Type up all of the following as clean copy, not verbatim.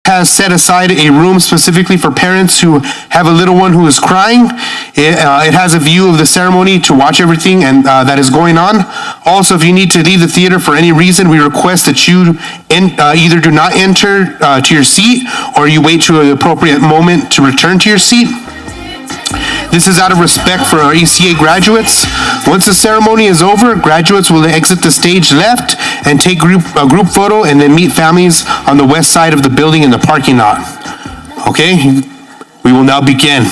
has set aside a room specifically for parents who have a little one who is crying. It has a view of the ceremony to watch everything and that is going on. Also, if you need to leave the theater for any reason, we request that you either do not enter to your seat or you wait to an appropriate moment to return to your seat. This is out of respect for our ECA graduates. Once the ceremony is over, graduates will exit the stage left and take a group photo and then meet families on the west side of the building in the parking lot. Okay, we will now begin.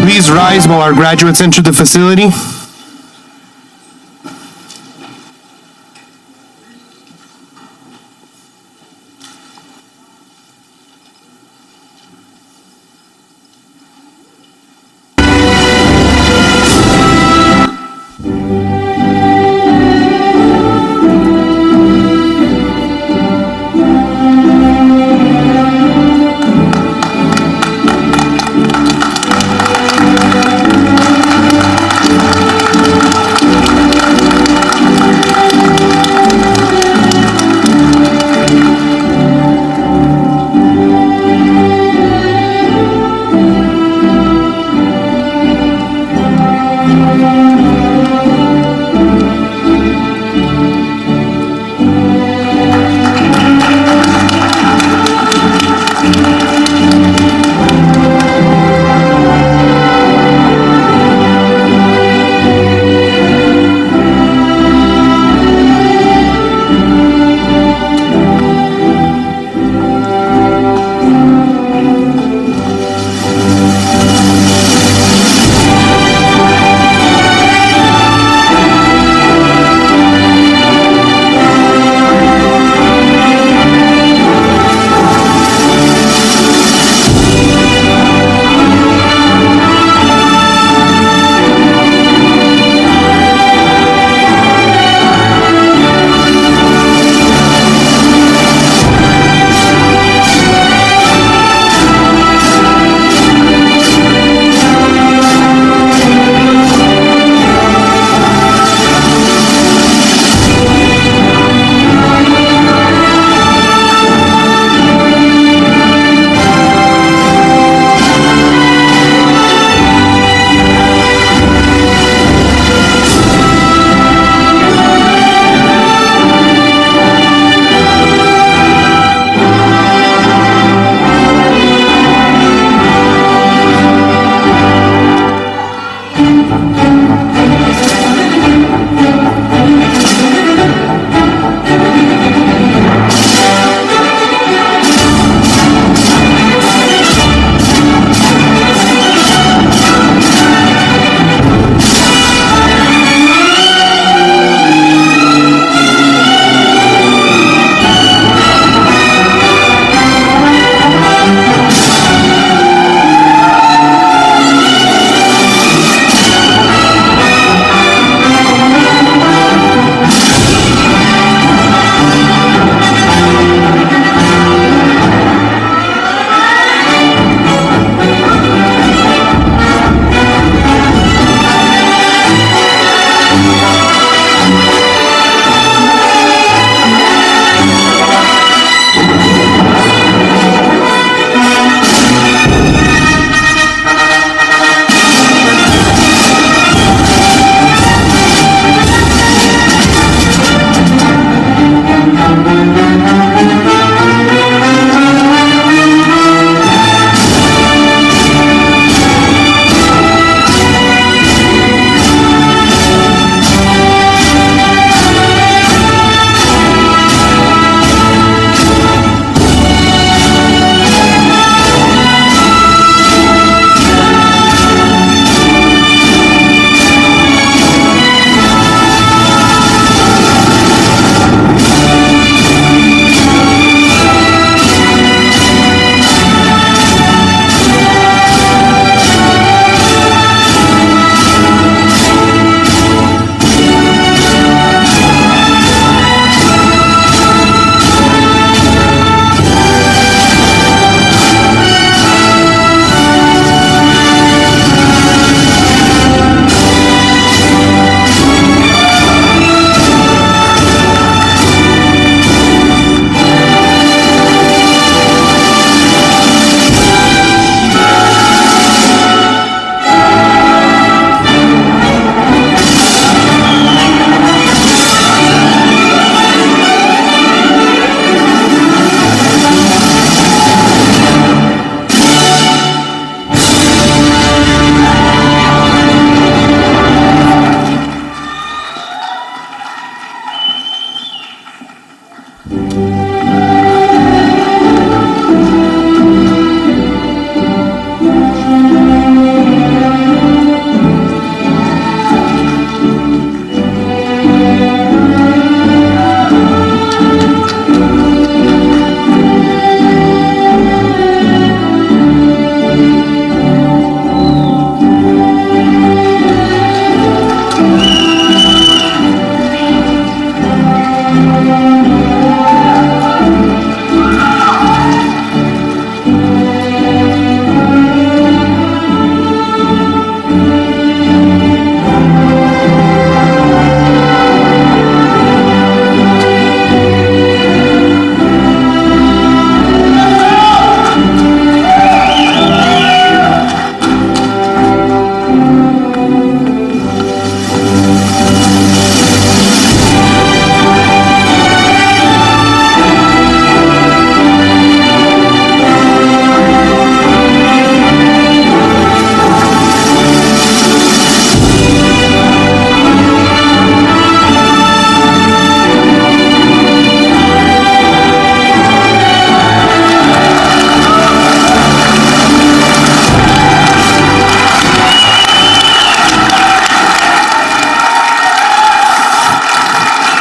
Please rise while our graduates enter the facility.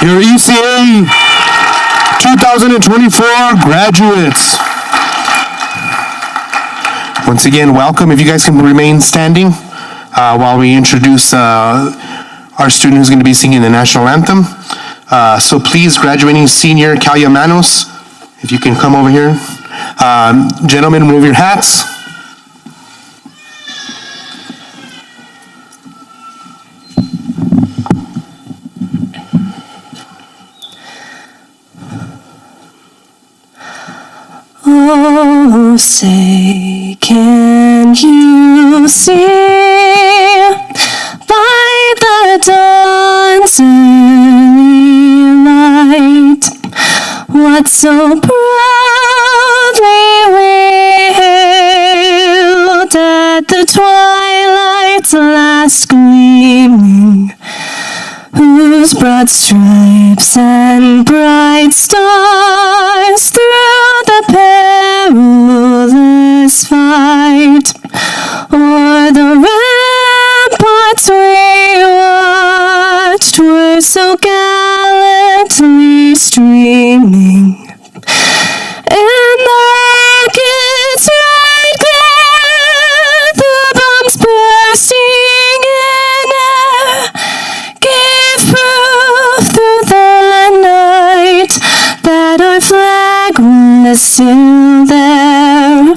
Your ECA 2024 graduates. Once again, welcome. If you guys can remain standing while we introduce our student who's going to be singing the national anthem. So please, graduating senior Kalia Manos, if you can come over here. Gentlemen, remove your hats. Oh, say, can you see by the dawn's early light what so proudly we hailed at the twilight's last gleaming, whose broad stripes and bright stars through the perilous fight o'er the ramparts we watched were so gallantly streaming, and the rockets' red glare, the bombs bursting in air, gave proof through the night that our flag was still there.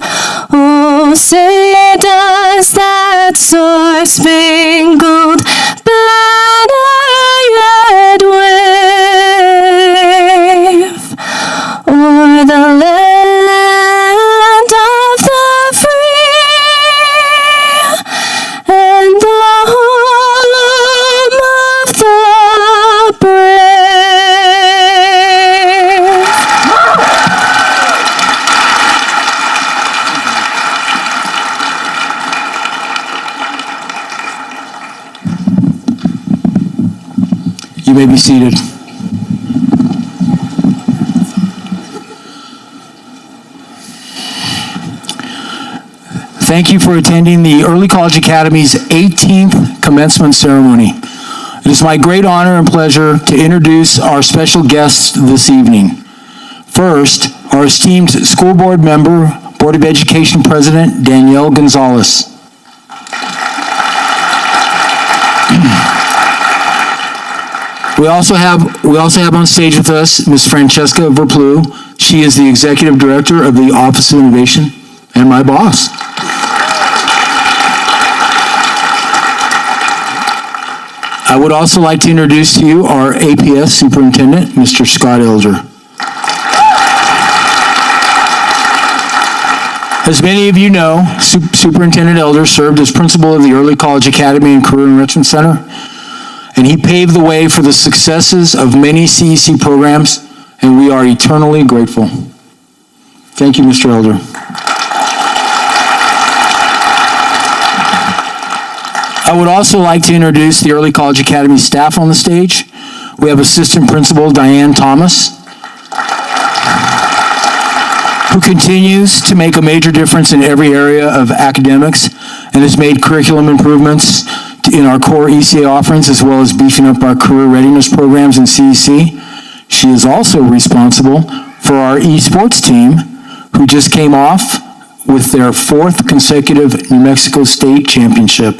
Oh, say does that star-spangled banner yet wave o'er the land of the free and the home of the brave? You may be seated. Thank you for attending the Early College Academy's 18th commencement ceremony. It is my great honor and pleasure to introduce our special guests this evening. First, our esteemed school board member, Board of Education President Danielle Gonzalez. We also have on stage with us Ms. Francesca Verplu. She is the Executive Director of the Office of Innovation and my boss. I would also like to introduce to you our APS Superintendent, Mr. Scott Elder. As many of you know, Superintendent Elder served as principal of the Early College Academy and Career Enrichment Center, and he paved the way for the successes of many CEC programs, and we are eternally grateful. Thank you, Mr. Elder. I would also like to introduce the Early College Academy staff on the stage. We have Assistant Principal Diane Thomas, who continues to make a major difference in every area of academics and has made curriculum improvements in our core ECA offerings, as well as beefing up our career readiness programs in CEC. She is also responsible for our esports team, who just came off with their 4th consecutive New Mexico State Championship.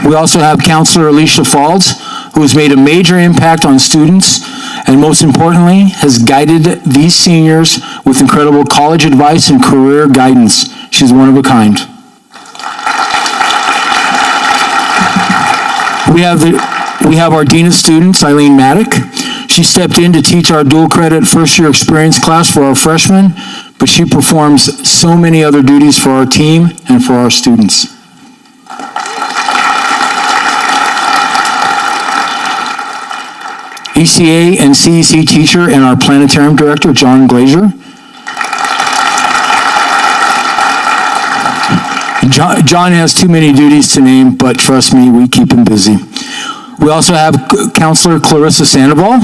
We also have Counselor Alicia Falls, who has made a major impact on students and most importantly has guided these seniors with incredible college advice and career guidance. She's one of a kind. We have our Dean of Students, Eileen Maddock. She stepped in to teach our dual credit first year experience class for our freshmen, but she performs so many other duties for our team and for our students. ECA and CEC teacher and our planetarium director, John Glazier. John has too many duties to name, but trust me, we keep him busy. We also have Counselor Clarissa Sandoval.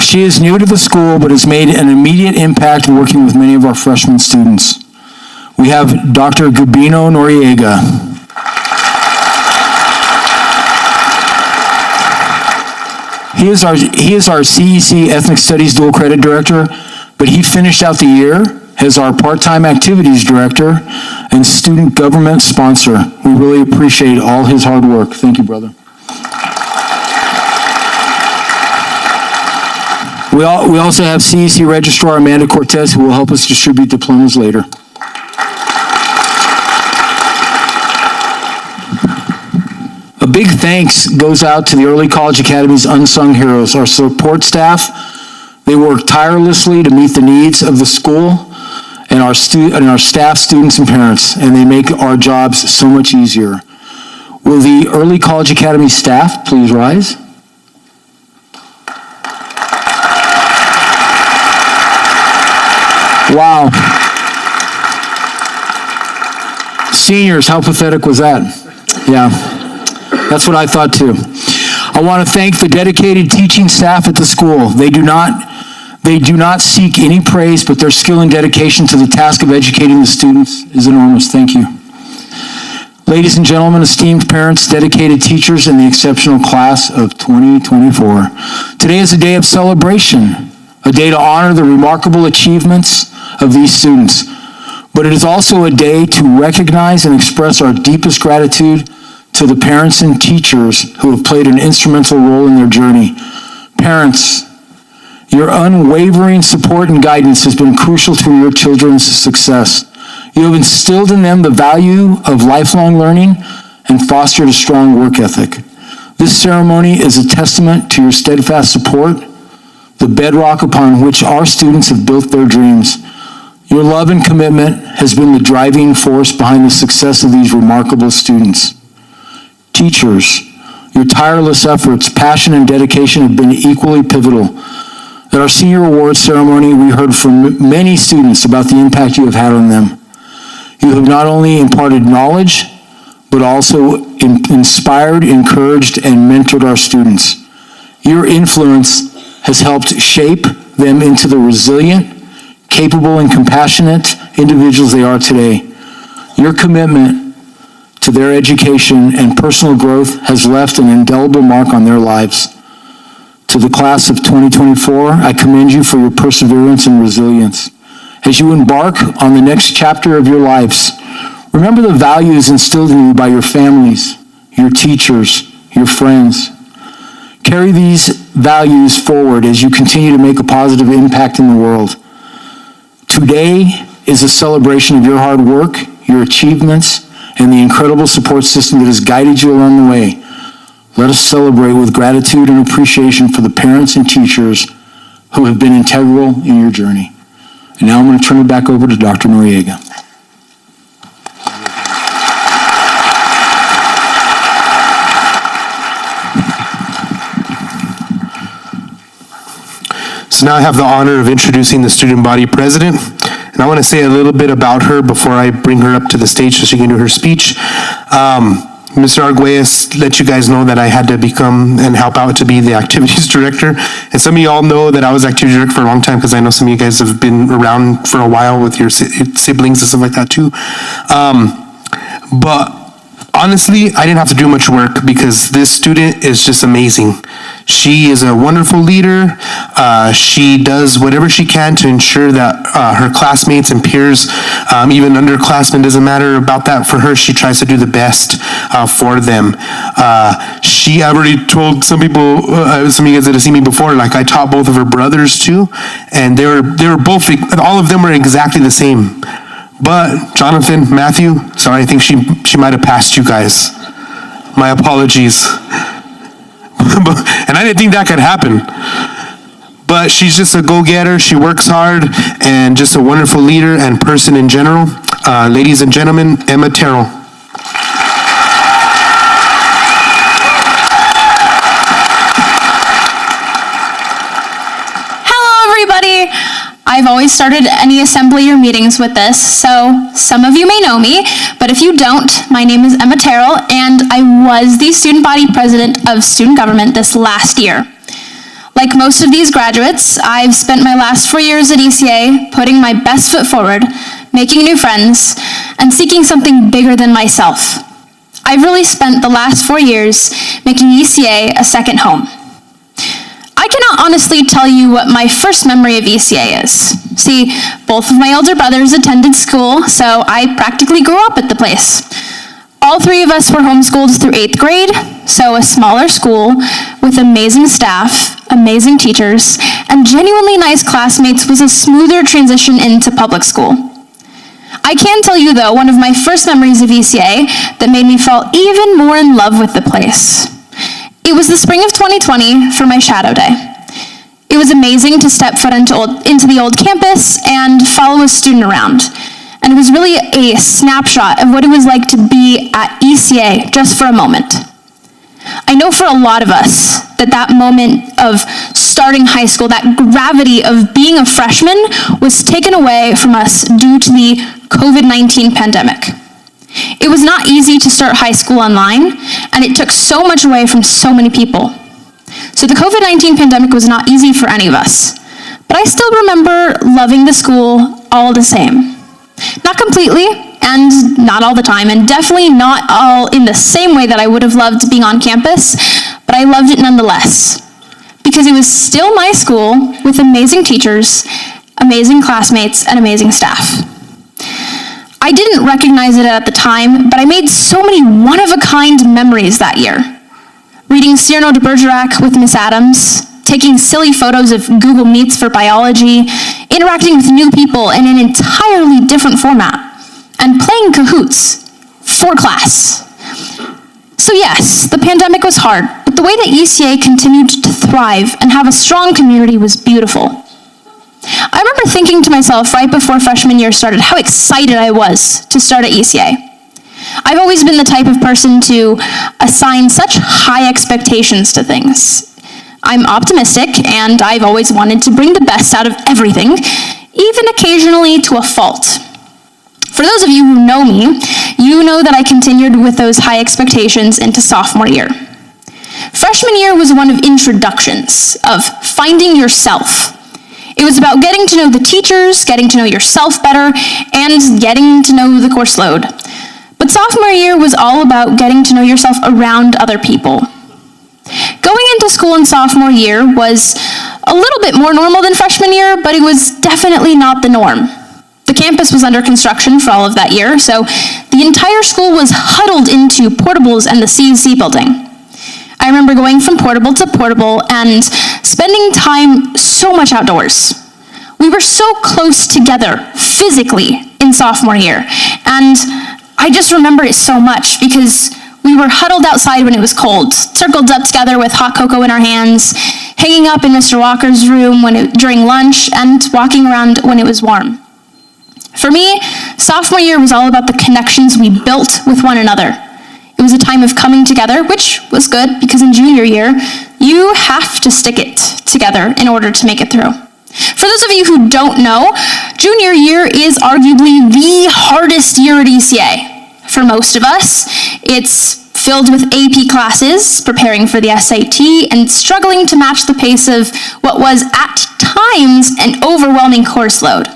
She is new to the school, but has made an immediate impact working with many of our freshman students. we have Dr. Gabino Noriega. He is our CEC Ethnic Studies Dual Credit Director, but he finished out the year as our part-time activities director and student government sponsor. We really appreciate all his hard work. Thank you, brother. We also have CEC Registrar Amanda Cortez, who will help us distribute diplomas later. A big thanks goes out to the Early College Academy's unsung heroes, our support staff. They work tirelessly to meet the needs of the school and our staff, students, and parents, and they make our jobs so much easier. Will the Early College Academy staff please rise? Wow. Seniors, how pathetic was that? Yeah, that's what I thought too. I want to thank the dedicated teaching staff at the school. They do not seek any praise, but their skill and dedication to the task of educating the students is enormous. Thank you. Ladies and gentlemen, esteemed parents, dedicated teachers, and the exceptional class of 2024. Today is a day of celebration, a day to honor the remarkable achievements of these students. But it is also a day to recognize and express our deepest gratitude to the parents and teachers who have played an instrumental role in their journey. Parents, your unwavering support and guidance has been crucial to your children's success. You have instilled in them the value of lifelong learning and fostered a strong work ethic. This ceremony is a testament to your steadfast support, the bedrock upon which our students have built their dreams. Your love and commitment has been the driving force behind the success of these remarkable students. Teachers, your tireless efforts, passion, and dedication have been equally pivotal. At our senior awards ceremony, we heard from many students about the impact you have had on them. You have not only imparted knowledge, but also inspired, encouraged, and mentored our students. Your influence has helped shape them into the resilient, capable, and compassionate individuals they are today. Your commitment to their education and personal growth has left an indelible mark on their lives. To the class of 2024, I commend you for your perseverance and resilience. As you embark on the next chapter of your lives, remember the values instilled in you by your families, your teachers, your friends. Carry these values forward as you continue to make a positive impact in the world. Today is a celebration of your hard work, your achievements, and the incredible support system that has guided you along the way. Let us celebrate with gratitude and appreciation for the parents and teachers who have been integral in your journey. And now I'm going to turn it back over to Dr. Noriega. So now I have the honor of introducing the student body president. And I want to say a little bit about her before I bring her up to the stage so she can do her speech. Mr. Arguelles let you guys know that I had to become and help out to be the activities director. And some of you all know that I was activities director for a long time because I know some of you guys have been around for a while with your siblings and stuff like that too. But honestly, I didn't have to do much work because this student is just amazing. She is a wonderful leader. She does whatever she can to ensure that her classmates and peers, even underclassmen, doesn't matter about that. For her, she tries to do the best for them. She already told some people, some of you guys that have seen me before, like I taught both of her brothers too, and they were both, all of them were exactly the same. But Jonathan, Matthew, sorry, I think she might have passed you guys. My apologies. And I didn't think that could happen. But she's just a go-getter. She works hard and just a wonderful leader and person in general. Ladies and gentlemen, Emma Terrell. Hello, everybody. I've always started any assembly or meetings with this, so some of you may know me, but if you don't, my name is Emma Terrell, and I was the student body president of student government this last year. Like most of these graduates, I've spent my last 4 years at ECA putting my best foot forward, making new friends, and seeking something bigger than myself. I've really spent the last 4 years making ECA a second home. I cannot honestly tell you what my first memory of ECA is. See, both of my older brothers attended school, so I practically grew up at the place. All 3 of us were homeschooled through 8th grade, so a smaller school with amazing staff, amazing teachers, and genuinely nice classmates was a smoother transition into public school. I can tell you though, one of my first memories of ECA that made me fall even more in love with the place. It was the spring of 2020 for my shadow day. It was amazing to step foot into the old campus and follow a student around. And it was really a snapshot of what it was like to be at ECA just for a moment. I know for a lot of us that moment of starting high school, that gravity of being a freshman was taken away from us due to the COVID-19 pandemic. It was not easy to start high school online, and it took so much away from so many people. So the COVID-19 pandemic was not easy for any of us, but I still remember loving the school all the same. Not completely, and not all the time, and definitely not all in the same way that I would have loved being on campus, but I loved it nonetheless. Because it was still my school with amazing teachers, amazing classmates, and amazing staff. I didn't recognize it at the time, but I made so many one-of-a-kind memories that year. Reading Cyrano de Bergerac with Miss Adams, taking silly photos of Google Meets for biology, interacting with new people in an entirely different format, and playing Kahoots for class. So yes, the pandemic was hard, but the way that ECA continued to thrive and have a strong community was beautiful. I remember thinking to myself right before freshman year started how excited I was to start at ECA. I've always been the type of person to assign such high expectations to things. I'm optimistic, and I've always wanted to bring the best out of everything, even occasionally to a fault. For those of you who know me, you know that I continued with those high expectations into sophomore year. Freshman year was one of introductions, of finding yourself. It was about getting to know the teachers, getting to know yourself better, and getting to know the course load. But sophomore year was all about getting to know yourself around other people. Going into school in sophomore year was a little bit more normal than freshman year, but it was definitely not the norm. The campus was under construction for all of that year, so the entire school was huddled into Portables and the CEC building. I remember going from portable to portable and spending time so much outdoors. We were so close together physically in sophomore year, and I just remember it so much because we were huddled outside when it was cold, circled up together with hot cocoa in our hands, hanging up in Mr. Walker's room during lunch, and walking around when it was warm. For me, sophomore year was all about the connections we built with one another. It was a time of coming together, which was good because in junior year, you have to stick it together in order to make it through. For those of you who don't know, junior year is arguably the hardest year at ECA. For most of us, it's filled with AP classes, preparing for the SAT, and struggling to match the pace of what was, at times, an overwhelming course load.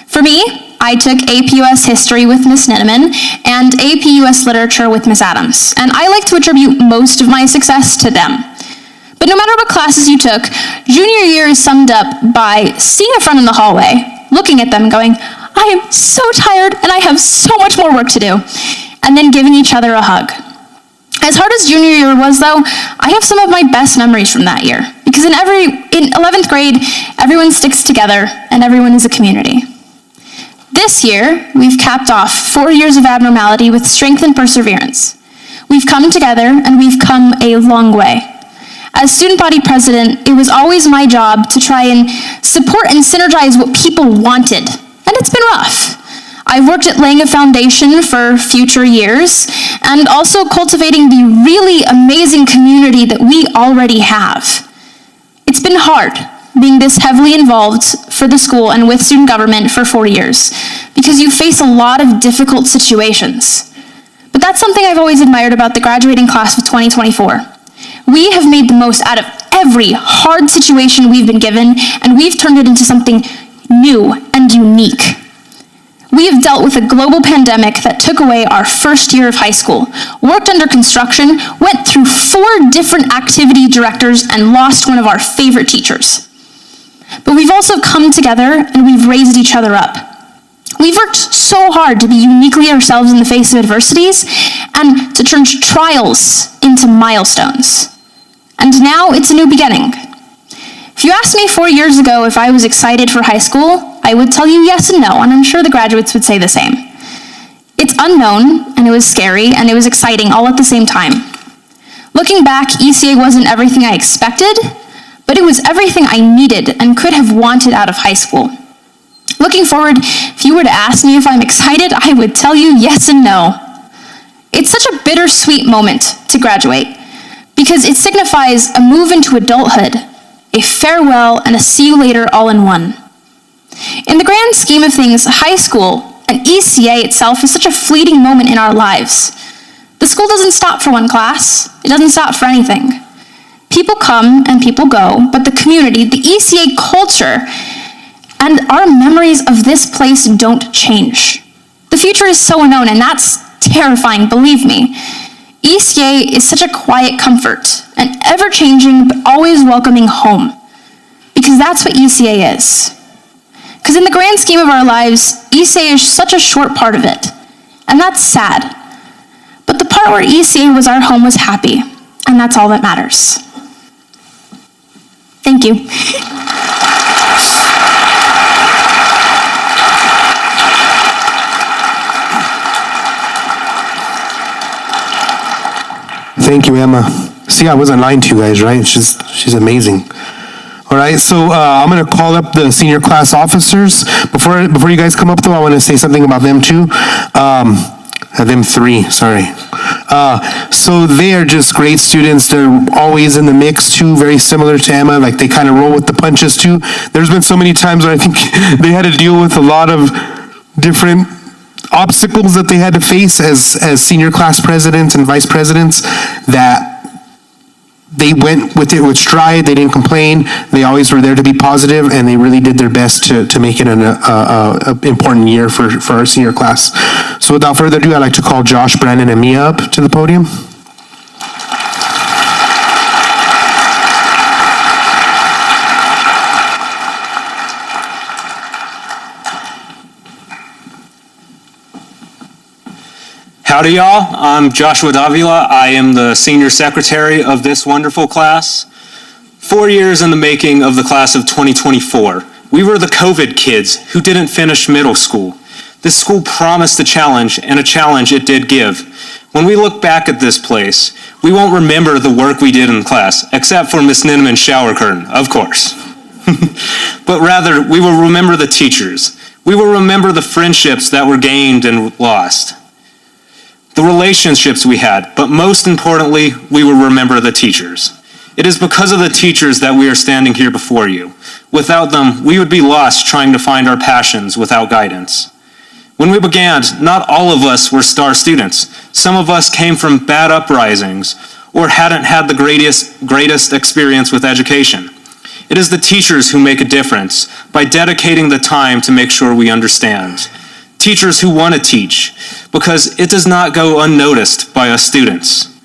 For me, I took AP US History with Miss Ninneman and AP US Literature with Miss Adams, and I like to attribute most of my success to them. But no matter what classes you took, junior year is summed up by seeing a friend in the hallway, looking at them going, I am so tired and I have so much more work to do, and then giving each other a hug. As hard as junior year was though, I have some of my best memories from that year, because in 11th grade, everyone sticks together and everyone is a community. This year, we've capped off 4 years of abnormality with strength and perseverance. We've come together and we've come a long way. As student body president, it was always my job to try and support and synergize what people wanted, and it's been rough. I've worked at laying a foundation for future years and also cultivating the really amazing community that we already have. It's been hard being this heavily involved for the school and with student government for 4 years because you face a lot of difficult situations. But that's something I've always admired about the graduating class of 2024. We have made the most out of every hard situation we've been given, and we've turned it into something new and unique. We we have dealt with a global pandemic that took away our first year of high school, worked under construction, went through 4 different activity directors, and lost one of our favorite teachers. But we've also come together and we've raised each other up. We've worked so hard to be uniquely ourselves in the face of adversities and to turn trials into milestones. And now it's a new beginning. If you asked me 4 years ago if I was excited for high school, I would tell you yes and no, and I'm sure the graduates would say the same. It's unknown, and it was scary, and it was exciting all at the same time. Looking back, ECA wasn't everything I expected, but it was everything I needed and could have wanted out of high school. Looking forward, if you were to ask me if I'm excited, I would tell you yes and no. It's such a bittersweet moment to graduate, because it signifies a move into adulthood, a farewell, and a see you later all in one. In the grand scheme of things, high school and ECA itself is such a fleeting moment in our lives. The school doesn't stop for one class. It doesn't stop for anything. People come and people go, but the community, the ECA culture, and our memories of this place don't change. The future is so unknown, and that's terrifying, believe me. ECA is such a quiet comfort, an ever-changing but always welcoming home, because that's what ECA is. Because in the grand scheme of our lives, ECA is such a short part of it, and that's sad. But the part where ECA was our home was happy, and that's all that matters. Thank you. Thank you, Emma. See, I wasn't lying to you guys, right? She's amazing. All right, so I'm gonna call up the senior class officers. Before you guys come up though, I wanna say something about them too. Them 3, sorry. So they are just great students. They're always in the mix too, very similar to Emma, like they kind of roll with the punches too. There's been so many times where I think they had to deal with a lot of different obstacles that they had to face as senior class presidents and vice presidents, that they went with it with stride. They didn't complain. They always were there to be positive, and they really did their best to make it an important year for our senior class. So without further ado, I'd like to call Josh, Brandon, and Mia up to the podium. Howdy, y'all. I'm Joshua Davila. I am the senior secretary of this wonderful class. 4 years in the making of the class of 2024. We were the COVID kids who didn't finish middle school. This school promised a challenge, and a challenge it did give. When we look back at this place, we won't remember the work we did in class, except for Miss Ninneman's shower curtain, of course. But rather, we will remember the teachers. We will remember the friendships that were gained and lost. The relationships we had, but most importantly, we will remember the teachers. It is because of the teachers that we are standing here before you. Without them, we would be lost trying to find our passions without guidance. When we began, not all of us were star students. Some of us came from bad uprisings or hadn't had the greatest experience with education. It is the teachers who make a difference by dedicating the time to make sure we understand. Teachers who want to teach, because it does not go unnoticed by us students.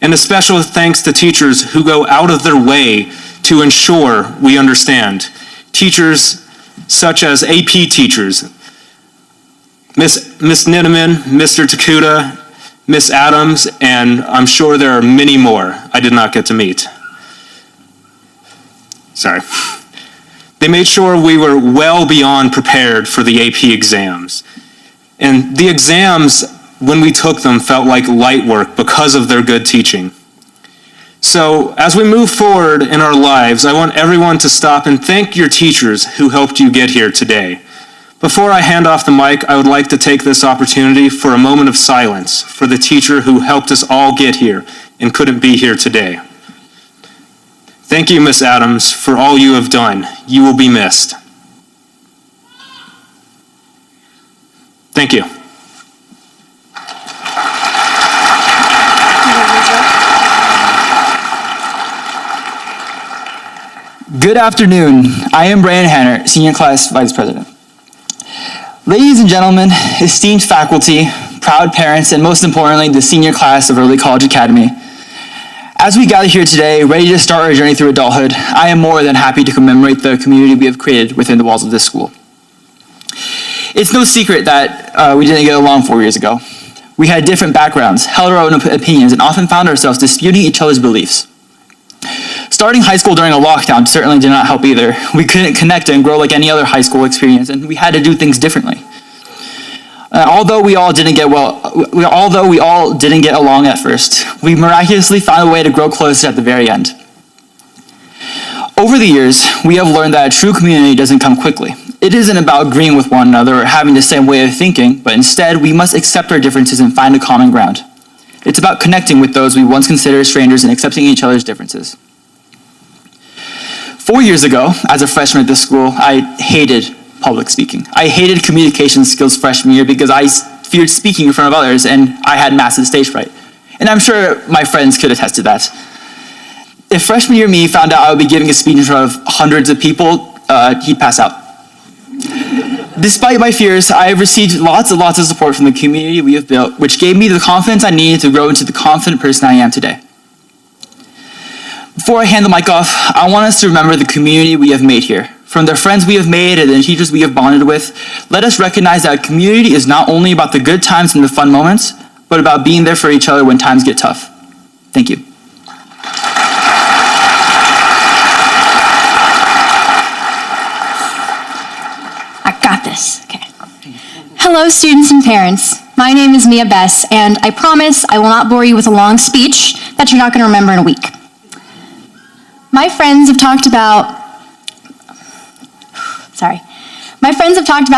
And a special thanks to teachers who go out of their way to ensure we understand. Teachers such as AP teachers, Miss Ninneman, Mr. Takuda, Miss Adams, and I'm sure there are many more I did not get to meet. Sorry. They made sure we were well beyond prepared for the AP exams. And the exams, when we took them, felt like light work because of their good teaching. So as we move forward in our lives, I want everyone to stop and thank your teachers who helped you get here today. Before I hand off the mic, I would like to take this opportunity for a moment of silence for the teacher who helped us all get here and couldn't be here today. Thank you, Miss Adams, for all you have done. You will be missed. Thank you. Good afternoon. I am Brian Hanner, Senior Class Vice President. Ladies and gentlemen, esteemed faculty, proud parents, and most importantly, the senior class of Early College Academy. As we gather here today, ready to start our journey through adulthood, I am more than happy to commemorate the community we have created within the walls of this school. It's no secret that we didn't get along 4 years ago. We had different backgrounds, held our own opinions, and often found ourselves disputing each other's beliefs. Starting high school during a lockdown certainly did not help either. We couldn't connect and grow like any other high school experience, and we had to do things differently. Although we all didn't get along at first, we miraculously found a way to grow closer at the very end. Over the years, we have learned that a true community doesn't come quickly. It isn't about agreeing with one another or having the same way of thinking, but instead we must accept our differences and find a common ground. It's about connecting with those we once considered strangers and accepting each other's differences. 4 years ago, as a freshman at this school, I hated public speaking. I hated communication skills freshman year because I feared speaking in front of others and I had massive stage fright. And I'm sure my friends could attest to that. If freshman year me found out I would be giving a speech in front of hundreds of people, he'd pass out. Despite my fears, I have received lots and lots of support from the community we have built, which gave me the confidence I needed to grow into the confident person I am today. Before I hand the mic off, I want us to remember the community we have made here. From the friends we have made and the teachers we have bonded with, let us recognize that community is not only about the good times and the fun moments, but about being there for each other when times get tough. Thank you. I got this. Okay. Hello, students and parents. My name is Mia Bess, and I promise I will not bore you with a long speech that you're not going to remember in a week. My friends have talked about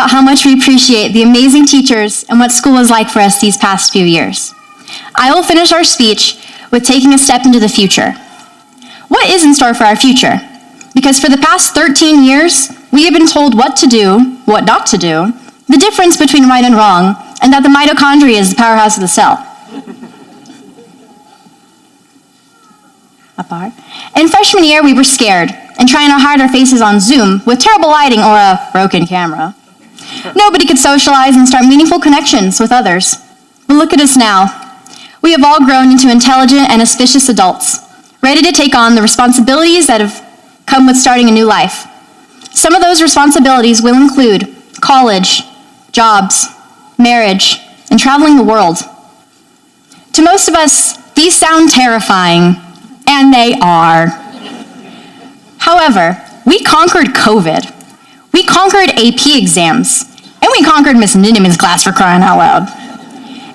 how much we appreciate the amazing teachers and what school is like for us these past few years. I will finish our speech with taking a step into the future. What is in store for our future? Because for the past 13 years, we have been told what to do, what not to do, the difference between right and wrong, and that the mitochondria is the powerhouse of the cell. In freshman year, we were scared and trying to hide our faces on Zoom with terrible lighting or a broken camera. Nobody could socialize and start meaningful connections with others. But look at us now. We have all grown into intelligent and auspicious adults, ready to take on the responsibilities that have come with starting a new life. Some of those responsibilities will include college, jobs, marriage, and traveling the world. To most of us, these sound terrifying, and they are. However, we conquered COVID, we conquered AP exams, and we conquered Miss Ninneman's class, for crying out loud.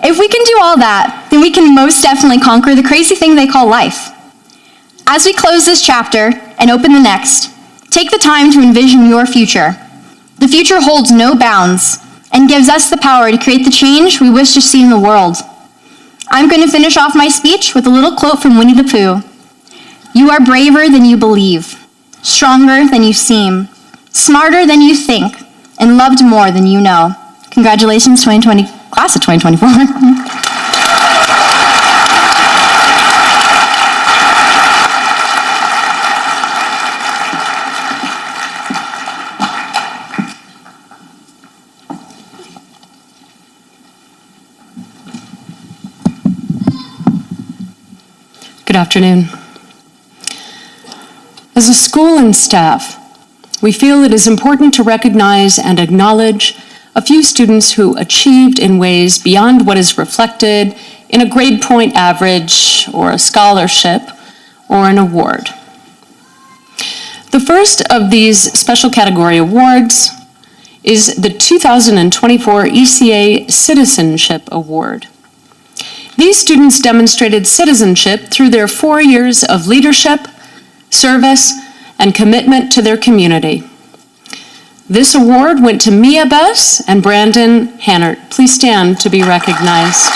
If we can do all that, then we can most definitely conquer the crazy thing they call life. As we close this chapter and open the next, take the time to envision your future. The future holds no bounds and gives us the power to create the change we wish to see in the world. I'm going to finish off my speech with a little quote from Winnie the Pooh. You are braver than you believe, stronger than you seem, smarter than you think, and loved more than you know. Congratulations, class of 2024. Good afternoon. As a school and staff, we feel it is important to recognize and acknowledge a few students who achieved in ways beyond what is reflected in a grade point average or a scholarship or an award. The first of these special category awards is the 2024 ECA Citizenship Award. These students demonstrated citizenship through their 4 years of leadership, service, and commitment to their community. This award went to Mia Bess and Brandon Hannert. Please stand to be recognized.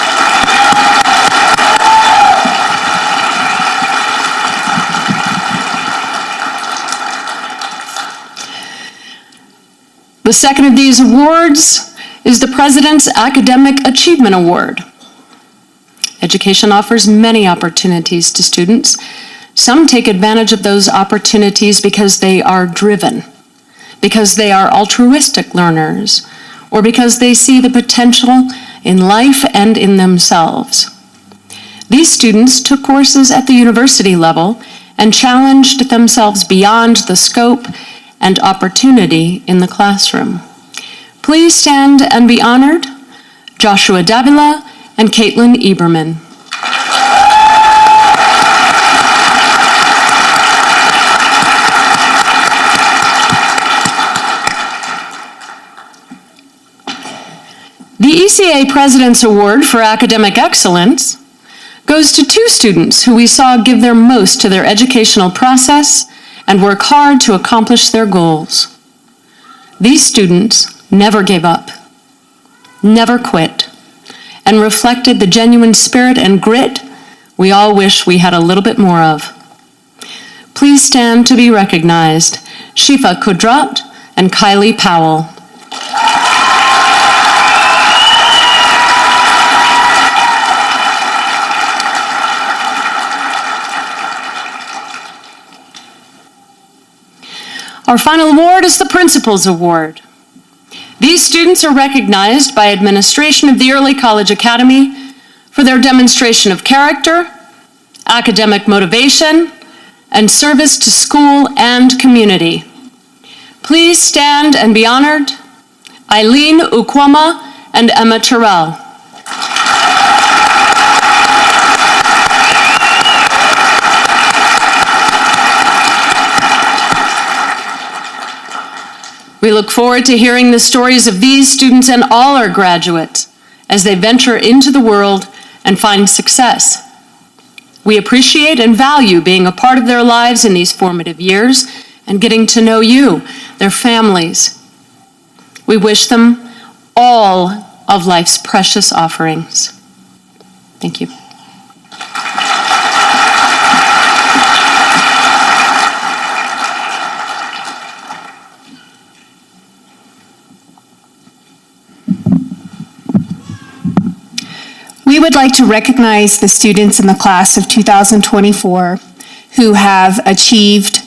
The second of these awards is the President's Academic Achievement Award. Education offers many opportunities to students. Some take advantage of those opportunities because they are driven, because they are altruistic learners, or because they see the potential in life and in themselves. These students took courses at the university level and challenged themselves beyond the scope and opportunity in the classroom. Please stand and be honored, Joshua Davila and Caitlin Eberman. The ECA President's Award for Academic Excellence goes to two students who we saw give their most to their educational process and work hard to accomplish their goals. These students never gave up, never quit, and reflected the genuine spirit and grit we all wish we had a little bit more of. Please stand to be recognized, Shifa Kudrat and Kylie Powell. Our final award is the Principal's Award. These students are recognized by administration of the Early College Academy for their demonstration of character, academic motivation, and service to school and community. Please stand and be honored, Eileen Ukwama and Emma Terrell. We look forward to hearing the stories of these students and all our graduates as they venture into the world and find success. We appreciate and value being a part of their lives in these formative years and getting to know you, their families. We wish them all of life's precious offerings. Thank you. We would like to recognize the students in the class of 2024 who have achieved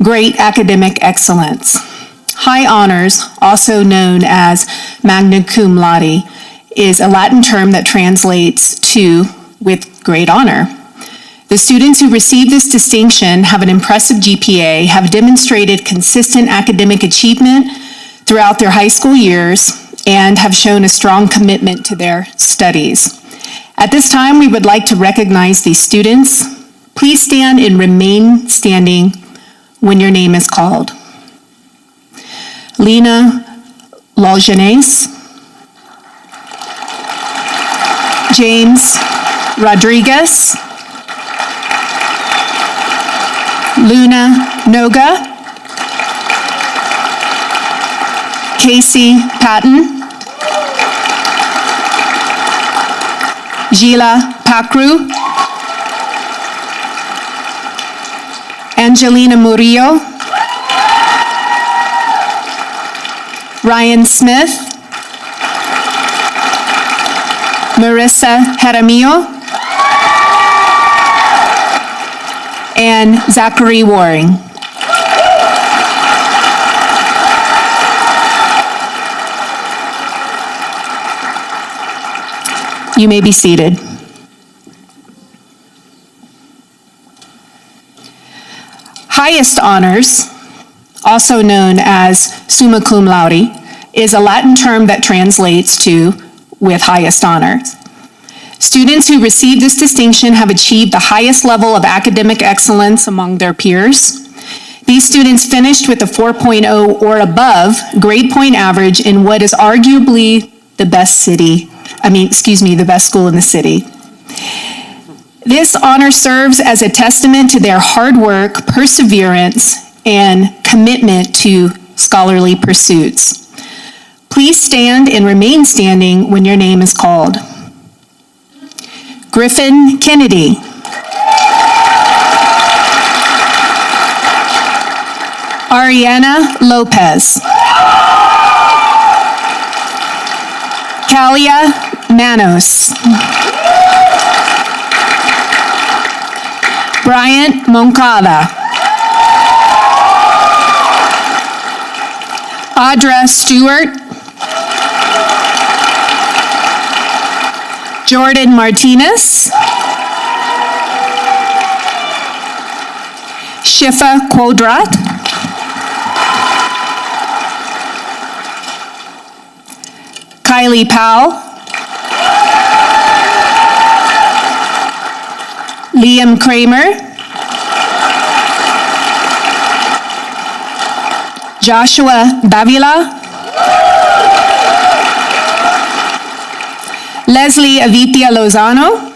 great academic excellence. High honors, also known as magna cum laude, is a Latin term that translates to with great honor. The students who receive this distinction have an impressive GPA, have demonstrated consistent academic achievement throughout their high school years, and have shown a strong commitment to their studies. At this time, we would like to recognize these students. Please stand and remain standing when your name is called. Lena Laljenes, James Rodriguez, Luna Noga, Casey Patton, Gila Pacru, Angelina Murillo, Ryan Smith, Marissa Jaramillo, and Zachary Waring. You may be seated. Highest honors, also known as summa cum laude, is a Latin term that translates to with highest honors. Students who receive this distinction have achieved the highest level of academic excellence among their peers. These students finished with a 4.0 or above grade point average in what is arguably the best the best school in the city. This honor serves as a testament to their hard work, perseverance, and commitment to scholarly pursuits. Please stand and remain standing when your name is called. Griffin Kennedy. Ariana Lopez. Kalia Manos. Bryant Moncada. Audra Stewart. Jordan Martinez. Shifa Quadrat. Kylie Powell. Liam Kramer. Joshua Davila. Leslie Avitia Lozano.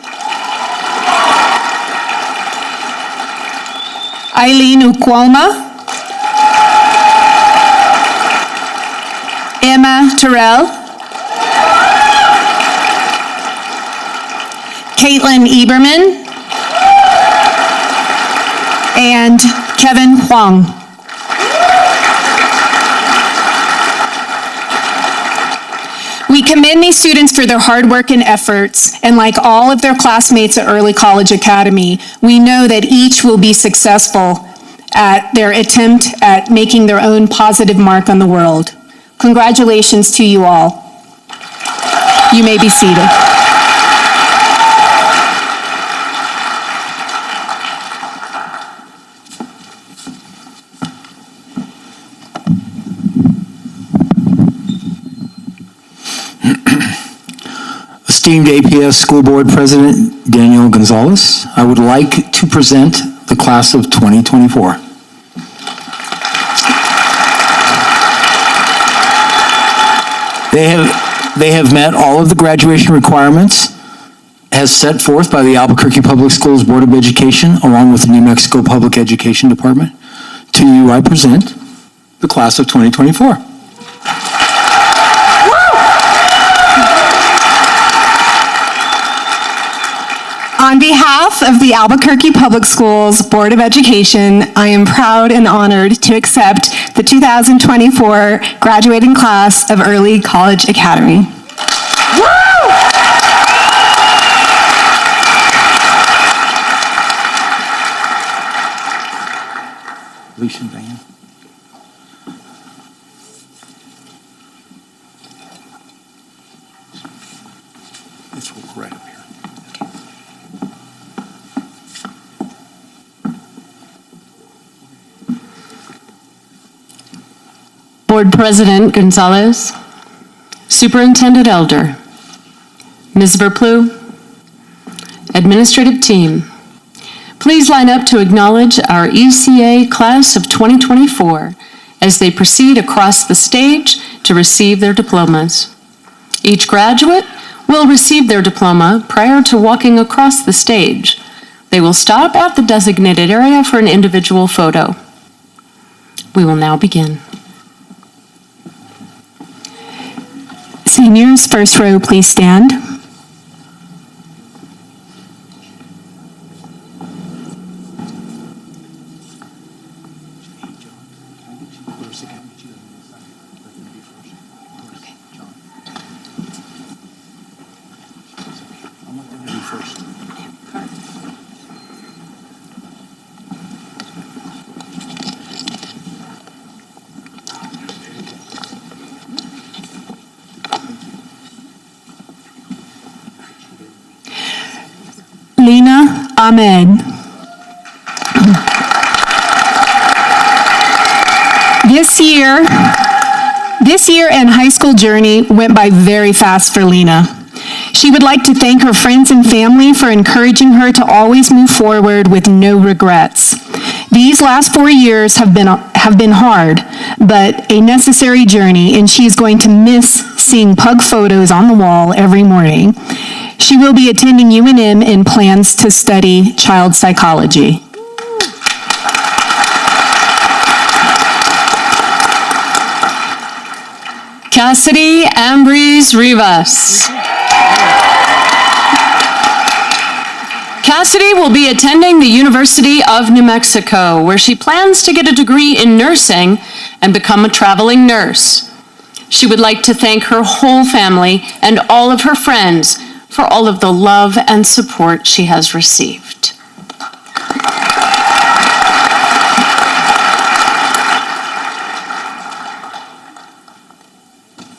Eileen Ukwoma. Emma Terrell. Caitlin Eberman. And Kevin Huang. We commend these students for their hard work and efforts, and like all of their classmates at Early College Academy, we know that each will be successful at their attempt at making their own positive mark on the world. Congratulations to you all. You may be seated. Esteemed APS School Board President Daniel Gonzalez, I would like to present the class of 2024. They have met all of the graduation requirements as set forth by the Albuquerque Public Schools Board of Education along with the New Mexico Public Education Department. To you, I present the class of 2024. On behalf of the Albuquerque Public Schools Board of Education, I am proud and honored to accept the 2024 graduating class of Early College Academy. Alicia and Diane. It's right up here. Board President Gonzalez, Superintendent Elder, Ms. Verplu, Administrative Team, please line up to acknowledge our ECA Class of 2024 as they proceed across the stage to receive their diplomas. Each graduate will receive their diploma prior to walking across the stage. They will stop at the designated area for an individual photo. We will now begin. Seniors, first row, please stand. Lena Ahmed. This year and high school journey went by very fast for Lena. She would like to thank her friends and family for encouraging her to always move forward with no regrets. These last 4 years have been hard, but a necessary journey, and she is going to miss seeing pug photos on the wall every morning. She will be attending UNM and plans to study child psychology. Cassidy Ambrose Rivas. Cassidy will be attending the University of New Mexico, where she plans to get a degree in nursing and become a traveling nurse. She would like to thank her whole family and all of her friends for all of the love and support she has received.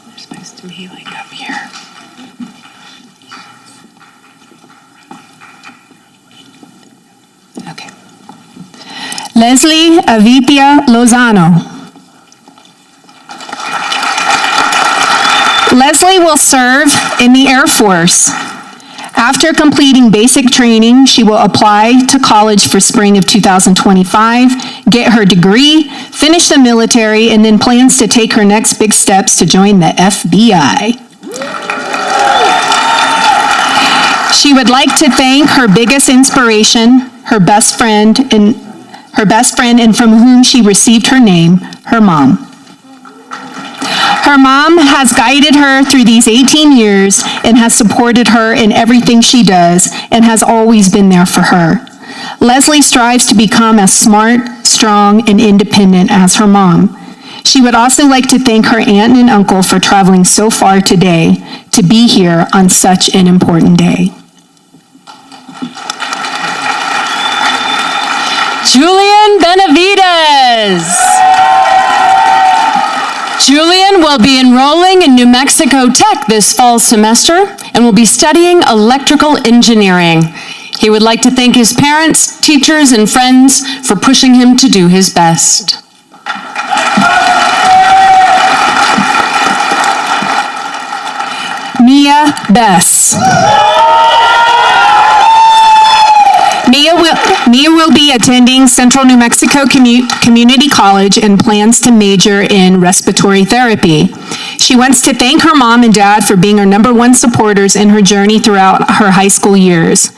They're supposed to be like up here. Leslie Avipia Lozano. Leslie will serve in the Air Force. After completing basic training, she will apply to college for spring of 2025, get her degree, finish the military, and then plans to take her next big steps to join the FBI. She would like to thank her biggest inspiration, her best friend, and from whom she received her name, her mom. Her mom has guided her through these 18 years and has supported her in everything she does and has always been there for her. Leslie strives to become as smart, strong, and independent as her mom. She would also like to thank her aunt and uncle for traveling so far today to be here on such an important day. Julian Benavides. Julian will be enrolling in New Mexico Tech this fall semester and will be studying electrical engineering. He would like to thank his parents, teachers, and friends for pushing him to do his best. Mia Bess. Mia will be attending Central New Mexico Community College and plans to major in respiratory therapy. She wants to thank her mom and dad for being her #1 supporters in her journey throughout her high school years.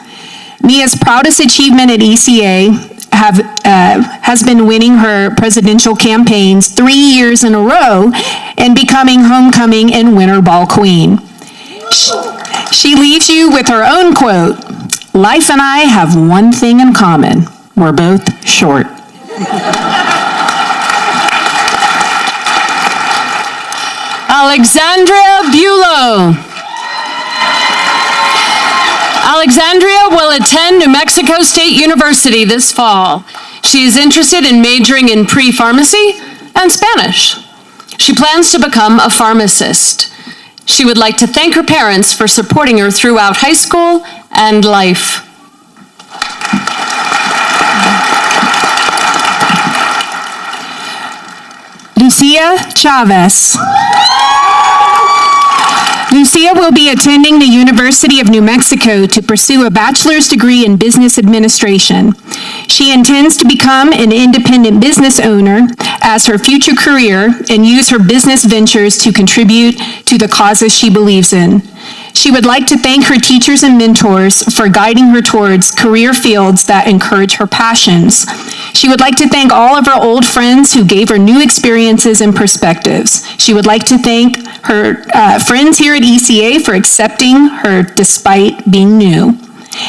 Mia's proudest achievement at ECA has been winning her presidential campaigns 3 years in a row and becoming homecoming and winter ball queen. She leaves you with her own quote, "Life and I have one thing in common. We're both short." Alexandria Bulow. Alexandria will attend New Mexico State University this fall. She is interested in majoring in pre-pharmacy and Spanish. She plans to become a pharmacist. She would like to thank her parents for supporting her throughout high school and life. Lucia Chavez. Lucia will be attending the University of New Mexico to pursue a bachelor's degree in business administration. She intends to become an independent business owner as her future career and use her business ventures to contribute to the causes she believes in. She would like to thank her teachers and mentors for guiding her towards career fields that encourage her passions. She would like to thank all of her old friends who gave her new experiences and perspectives. She would like to thank her friends here at ECA for accepting her despite being new.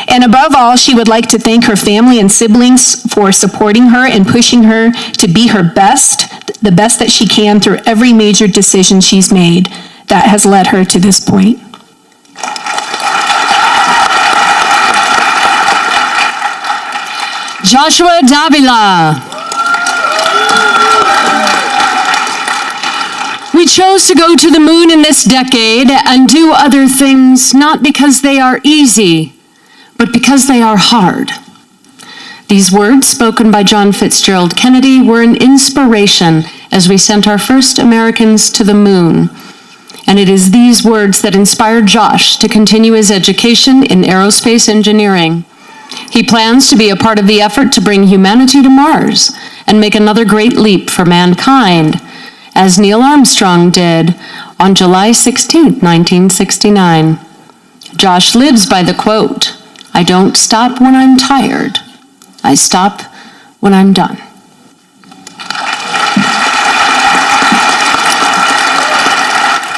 And above all, she would like to thank her family and siblings for supporting her and pushing her to be her best, the best that she can through every major decision she's made that has led her to this point. Joshua Davila. We chose to go to the moon in this decade and do other things not because they are easy, but because they are hard. These words, spoken by John Fitzgerald Kennedy, were an inspiration as we sent our first Americans to the moon. And it is these words that inspired Josh to continue his education in aerospace engineering. He plans to be a part of the effort to bring humanity to Mars and make another great leap for mankind, as Neil Armstrong did on July 16, 1969. Josh lives by the quote, "I don't stop when I'm tired. I stop when I'm done."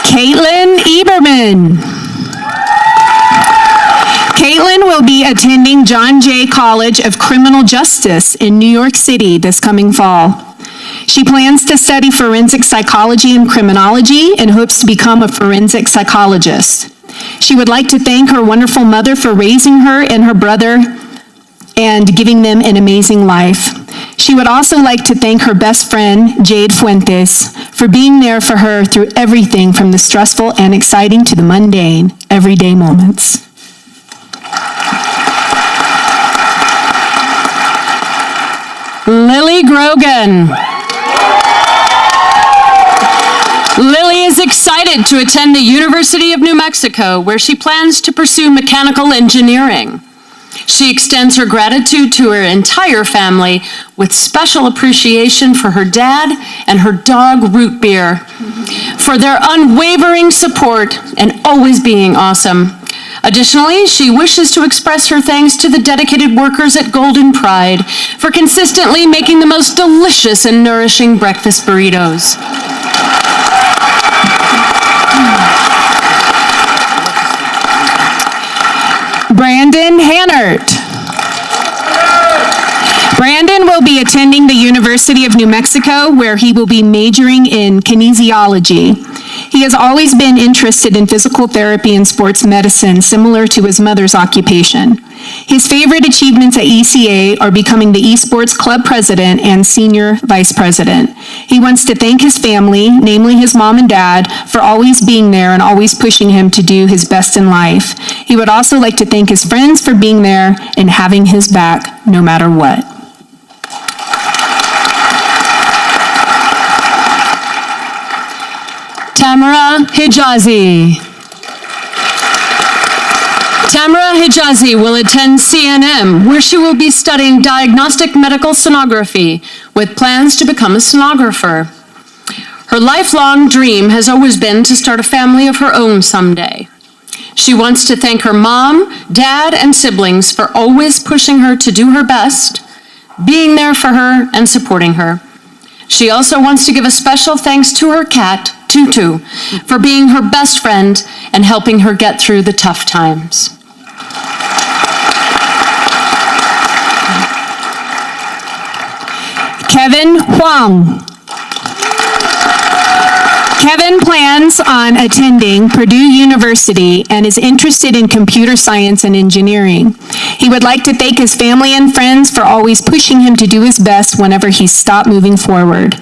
Caitlin Eberman. Caitlin will be attending John Jay College of Criminal Justice in New York City this coming fall. She plans to study forensic psychology and criminology and hopes to become a forensic psychologist. She would like to thank her wonderful mother for raising her and her brother and giving them an amazing life. She would also like to thank her best friend, Jade Fuentes, for being there for her through everything from the stressful and exciting to the mundane, everyday moments. Lily Grogan. Lily is excited to attend the University of New Mexico, where she plans to pursue mechanical engineering. She extends her gratitude to her entire family with special appreciation for her dad and her dog Root Beer, for their unwavering support and always being awesome. Additionally, she wishes to express her thanks to the dedicated workers at Golden Pride for consistently making the most delicious and nourishing breakfast burritos. Brandon Hannert. Brandon will be attending the University of New Mexico, where he will be majoring in kinesiology. He has always been interested in physical therapy and sports medicine, similar to his mother's occupation. His favorite achievements at ECA are becoming the esports club president and senior vice president. He wants to thank his family, namely his mom and dad, for always being there and always pushing him to do his best in life. He would also like to thank his friends for being there and having his back no matter what. Tamara Hijazi. Tamara Hijazi will attend CNM, where she will be studying diagnostic medical sonography with plans to become a sonographer. Her lifelong dream has always been to start a family of her own someday. She wants to thank her mom, dad, and siblings for always pushing her to do her best, being there for her, and supporting her. She also wants to give a special thanks to her cat, Tutu, for being her best friend and helping her get through the tough times. Kevin Huang. Kevin plans on attending Purdue University and is interested in computer science and engineering. He would like to thank his family and friends for always pushing him to do his best whenever he stopped moving forward.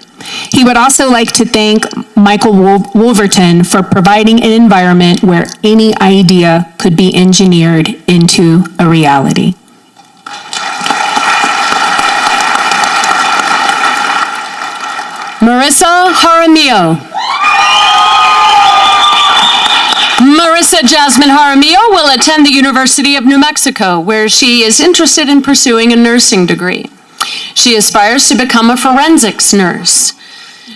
He would also like to thank Michael Wolverton for providing an environment where any idea could be engineered into a reality. Marissa Jaramillo. Marissa Jasmine Jaramillo will attend the University of New Mexico, where she is interested in pursuing a nursing degree. She aspires to become a forensics nurse.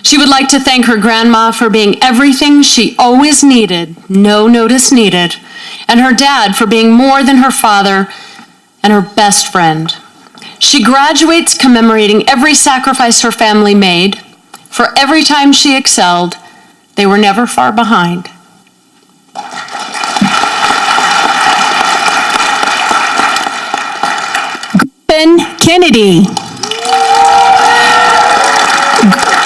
She would like to thank her grandma for being everything she always needed, no notice needed, and her dad for being more than her father and her best friend. She graduates commemorating every sacrifice her family made. For every time she excelled, they were never far behind. Griffin Kennedy.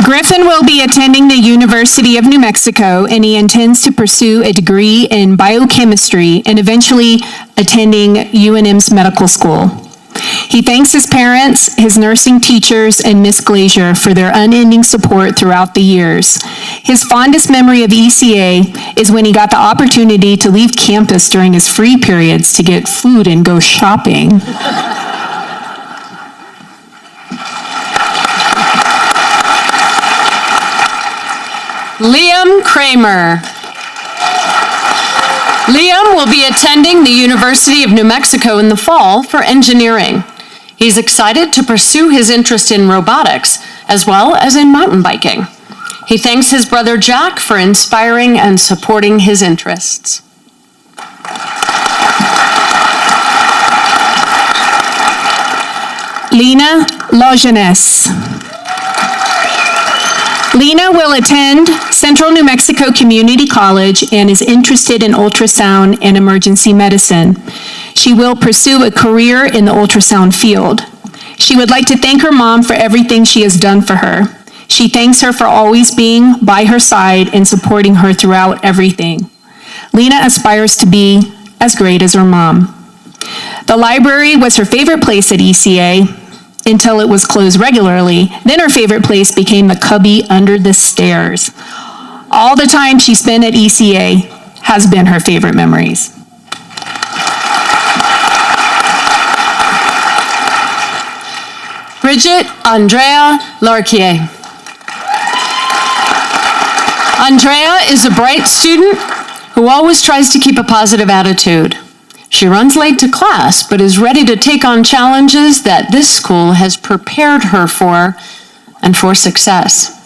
Griffin will be attending the University of New Mexico, and he intends to pursue a degree in biochemistry and eventually attending UNM's medical school. He thanks his parents, his nursing teachers, and Miss Glazier for their unending support throughout the years. His fondest memory of ECA is when he got the opportunity to leave campus during his free periods to get food and go shopping. Liam Kramer. Liam will be attending the University of New Mexico in the fall for engineering. He's excited to pursue his interest in robotics as well as in mountain biking. He thanks his brother Jack for inspiring and supporting his interests. Lena Logenes. Lena will attend Central New Mexico Community College and is interested in ultrasound and emergency medicine. She will pursue a career in the ultrasound field. She would like to thank her mom for everything she has done for her. She thanks her for always being by her side and supporting her throughout everything. Lena aspires to be as great as her mom. The library was her favorite place at ECA until it was closed regularly. Then her favorite place became the cubby under the stairs. All the time she spent at ECA has been her favorite memories. Bridget Andrea Larquier. Andrea is a bright student who always tries to keep a positive attitude. She runs late to class, but is ready to take on challenges that this school has prepared her for and for success.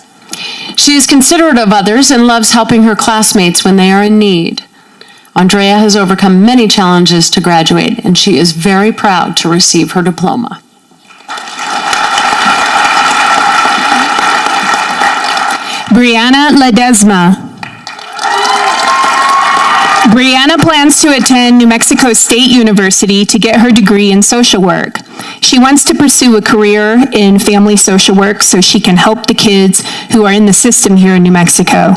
She is considerate of others and loves helping her classmates when they are in need. Andrea has overcome many challenges to graduate, and she is very proud to receive her diploma. Brianna Ledesma. Brianna plans to attend New Mexico State University to get her degree in social work. She wants to pursue a career in family social work so she can help the kids who are in the system here in New Mexico.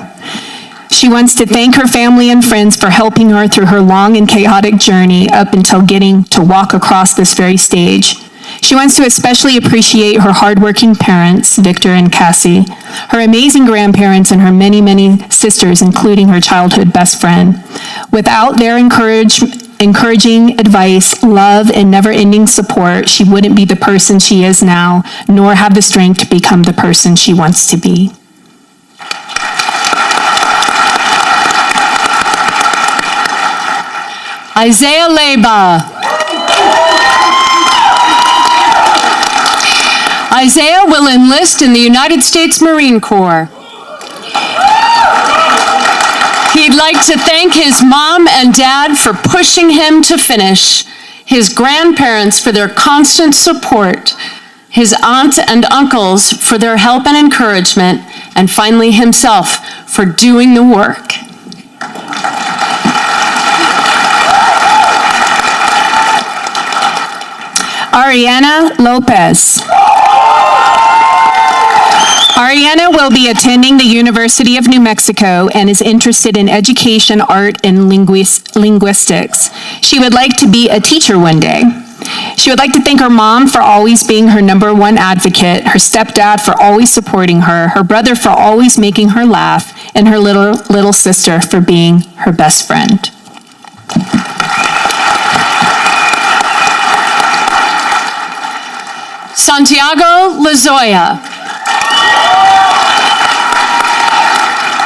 She wants to thank her family and friends for helping her through her long and chaotic journey up until getting to walk across this very stage. She wants to especially appreciate her hardworking parents, Victor and Cassie, her amazing grandparents, and her many, many sisters, including her childhood best friend. Without their encouraging advice, love, and never-ending support, she wouldn't be the person she is now, nor have the strength to become the person she wants to be. Isaiah Leba. Isaiah will enlist in the United States Marine Corps. He'd like to thank his mom and dad for pushing him to finish, his grandparents for their constant support, his aunts and uncles for their help and encouragement, and finally himself for doing the work. Ariana Lopez. Ariana will be attending the University of New Mexico and is interested in education, art, and linguistics. She would like to be a teacher one day. She would like to thank her mom for always being her #1 advocate, her stepdad for always supporting her brother for always making her laugh, and her little sister for being her best friend. Santiago Lazoya.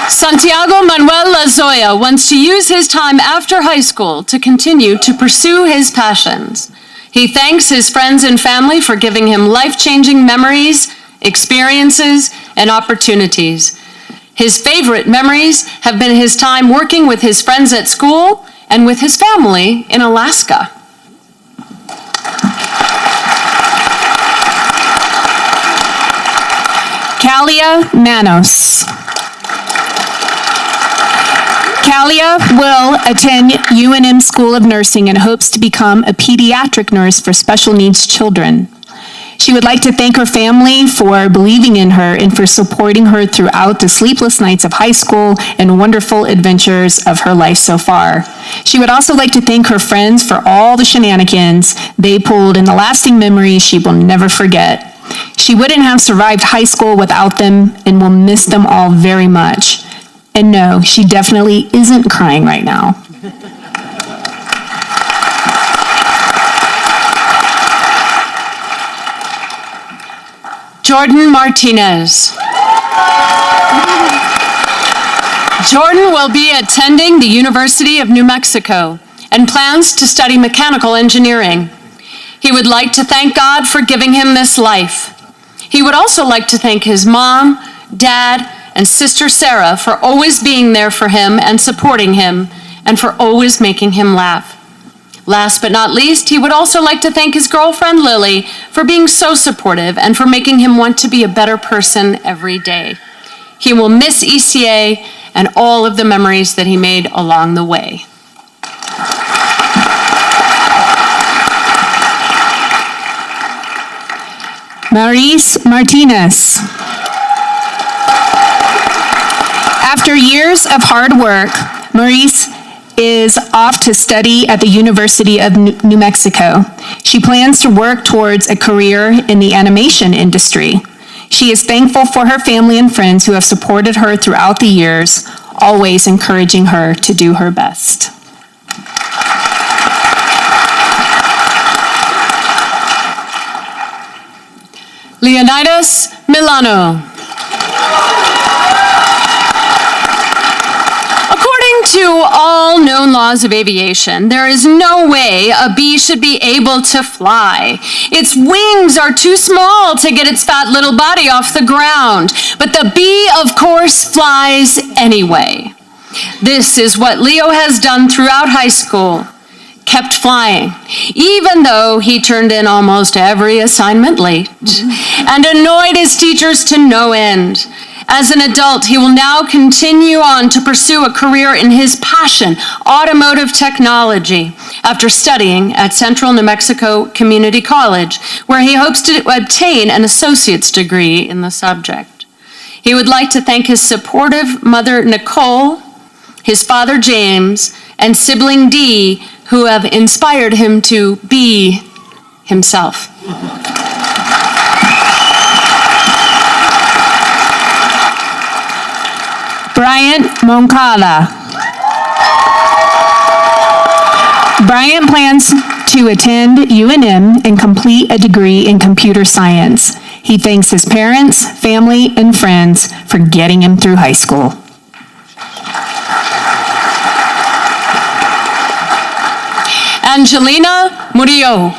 Santiago Manuel Lazoya wants to use his time after high school to continue to pursue his passions. He thanks his friends and family for giving him life-changing memories, experiences, and opportunities. His favorite memories have been his time working with his friends at school and with his family in Alaska. Kalia Manos. Kalia will attend UNM School of Nursing and hopes to become a pediatric nurse for special needs children. She would like to thank her family for believing in her and for supporting her throughout the sleepless nights of high school and wonderful adventures of her life so far. She would also like to thank her friends for all the shenanigans they pulled and the lasting memories she will never forget. She wouldn't have survived high school without them and will miss them all very much. And no, she definitely isn't crying right now. Jordan Martinez. Jordan will be attending the University of New Mexico and plans to study mechanical engineering. He would like to thank God for giving him this life. He would also like to thank his mom, dad, and sister Sarah for always being there for him and supporting him, and for always making him laugh. Last but not least, he would also like to thank his girlfriend Lily for being so supportive and for making him want to be a better person every day. He will miss ECA and all of the memories that he made along the way. Maurice Martinez. After years of hard work, Maurice is off to study at the University of New Mexico. She plans to work towards a career in the animation industry. She is thankful for her family and friends who have supported her throughout the years, always encouraging her to do her best. Leonidas Milano. According to all known laws of aviation, there is no way a bee should be able to fly. Its wings are too small to get its fat little body off the ground. But the bee, of course, flies anyway. This is what Leo has done throughout high school. Kept flying, even though he turned in almost every assignment late and annoyed his teachers to no end. As an adult, he will now continue on to pursue a career in his passion, automotive technology, after studying at Central New Mexico Community College, where he hopes to obtain an associate's degree in the subject. He would like to thank his supportive mother, Nicole, his father, James, and sibling Dee, who have inspired him to be himself. Bryant Moncada. Bryant plans to attend UNM and complete a degree in computer science. He thanks his parents, family, and friends for getting him through high school. Angelina Murillo.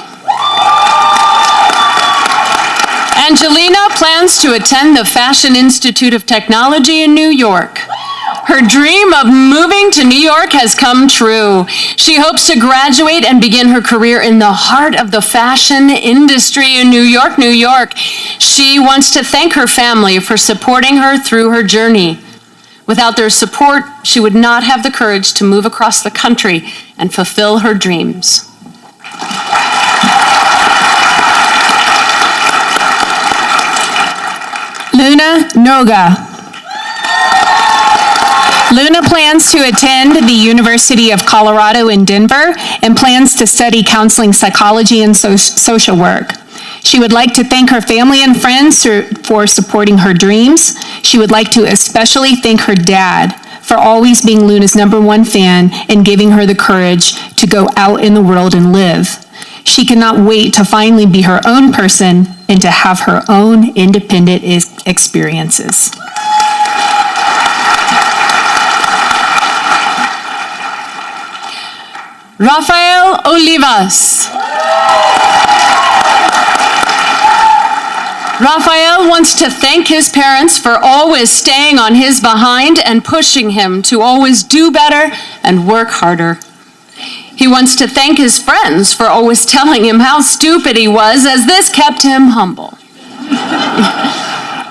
Angelina plans to attend the Fashion Institute of Technology in New York. Her dream of moving to New York has come true. She hopes to graduate and begin her career in the heart of the fashion industry in New York, New York. She wants to thank her family for supporting her through her journey. Without their support, she would not have the courage to move across the country and fulfill her dreams. Luna Noga. Luna plans to attend the University of Colorado in Denver and plans to study counseling psychology and social work. She would like to thank her family and friends for supporting her dreams. She would like to especially thank her dad for always being Luna's #1 fan and giving her the courage to go out in the world and live. She cannot wait to finally be her own person and to have her own independent experiences. Rafael Olivas. Rafael wants to thank his parents for always staying on his behind and pushing him to always do better and work harder. He wants to thank his friends for always telling him how stupid he was, as this kept him humble.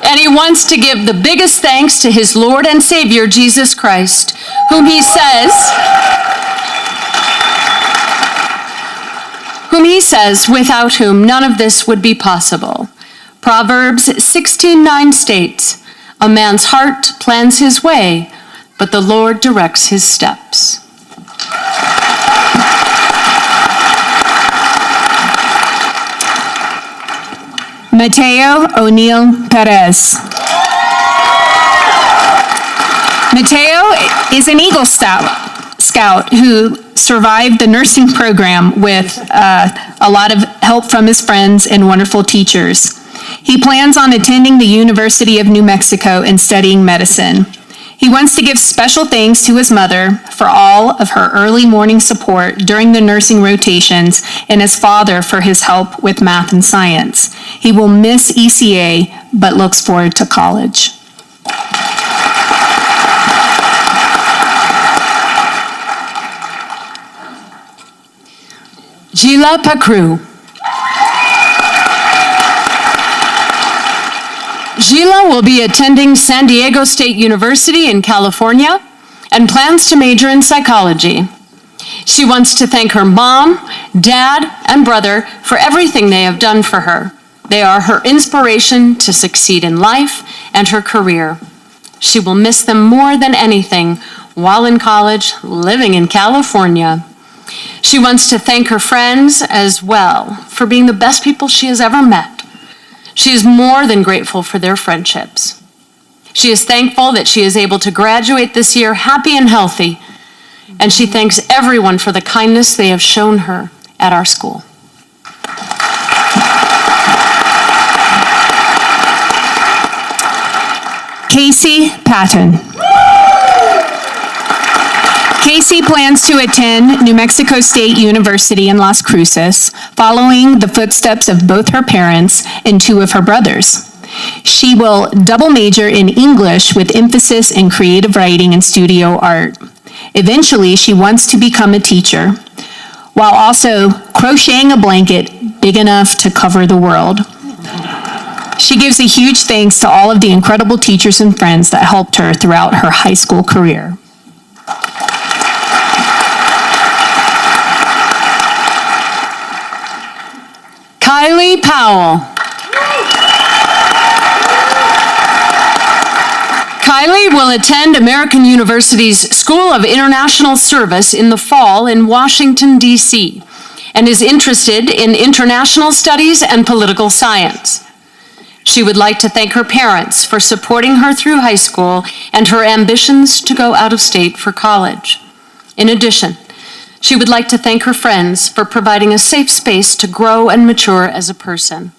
And he wants to give the biggest thanks to his Lord and Savior, Jesus Christ, whom he says, without whom none of this would be possible. Proverbs 16:9 states, "A man's heart plans his way, but the Lord directs his steps." Mateo O'Neill Perez. Mateo is an Eagle Scout who survived the nursing program with a lot of help from his friends and wonderful teachers. He plans on attending the University of New Mexico and studying medicine. He wants to give special thanks to his mother for all of her early morning support during the nursing rotations and his father for his help with math and science. He will miss ECA, but looks forward to college. Gila Pacru. Gila will be attending San Diego State University in California and plans to major in psychology. She wants to thank her mom, dad, and brother for everything they have done for her. They are her inspiration to succeed in life and her career. She will miss them more than anything while in college, living in California. She wants to thank her friends as well for being the best people she has ever met. She is more than grateful for their friendships. She is thankful that she is able to graduate this year happy and healthy, and she thanks everyone for the kindness they have shown her at our school. Casey Patton. Casey plans to attend New Mexico State University in Las Cruces, following the footsteps of both her parents and two of her brothers. She will double major in English with emphasis in creative writing and studio art. Eventually, she wants to become a teacher, while also crocheting a blanket big enough to cover the world. She gives a huge thanks to all of the incredible teachers and friends that helped her throughout her high school career. Kylie Powell. Kylie will attend American University's School of International Service in the fall in Washington, D.C., and is interested in international studies and political science. She would like to thank her parents for supporting her through high school and her ambitions to go out of state for college. In addition, she would like to thank her friends for providing a safe space to grow and mature as a person.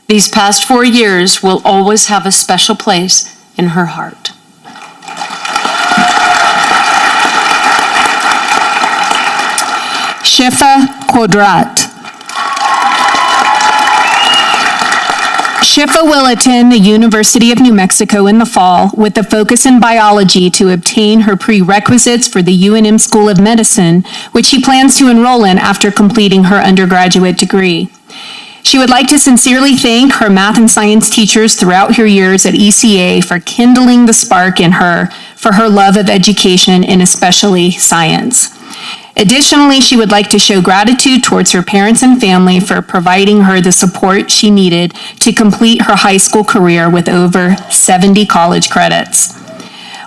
These past 4 years will always have a special place in her heart. Shifa Quadrat. Shifa will attend the University of New Mexico in the fall with a focus in biology to obtain her prerequisites for the UNM School of Medicine, which she plans to enroll in after completing her undergraduate degree. She would like to sincerely thank her math and science teachers throughout her years at ECA for kindling the spark in her for her love of education and especially science. Additionally, she would like to show gratitude towards her parents and family for providing her the support she needed to complete her high school career with over 70 college credits.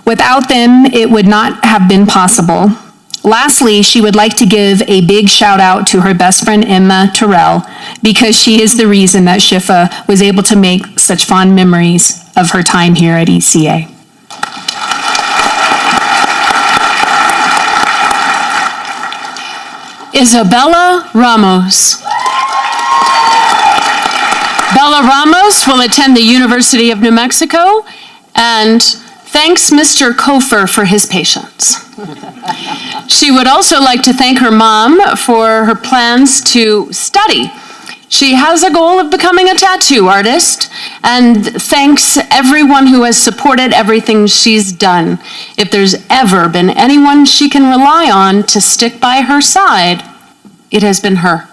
Without them, it would not have been possible. Lastly, she would like to give a big shout out to her best friend Emma Terrell, because she is the reason that Shifa was able to make such fond memories of her time here at ECA. Isabella Ramos. Bella Ramos will attend the University of New Mexico, and thanks Mr. Kofer for his patience. She would also like to thank her mom for her plans to study. She has a goal of becoming a tattoo artist, and thanks everyone who has supported everything she's done. If there's ever been anyone she can rely on to stick by her side, it has been her.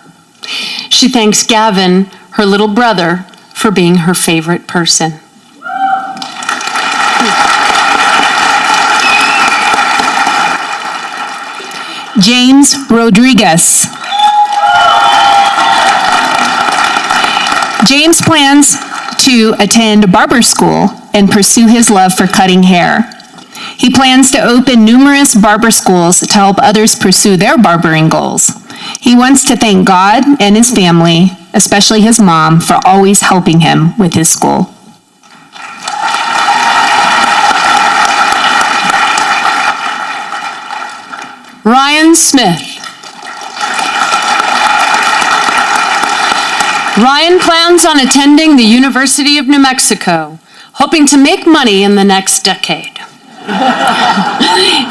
She thanks Gavin, her little brother, for being her favorite person. James Rodriguez. James plans to attend barber school and pursue his love for cutting hair. He plans to open numerous barber schools to help others pursue their barbering goals. He wants to thank God and his family, especially his mom, for always helping him with his school. Ryan Smith. Ryan plans on attending the University of New Mexico, hoping to make money in the next decade.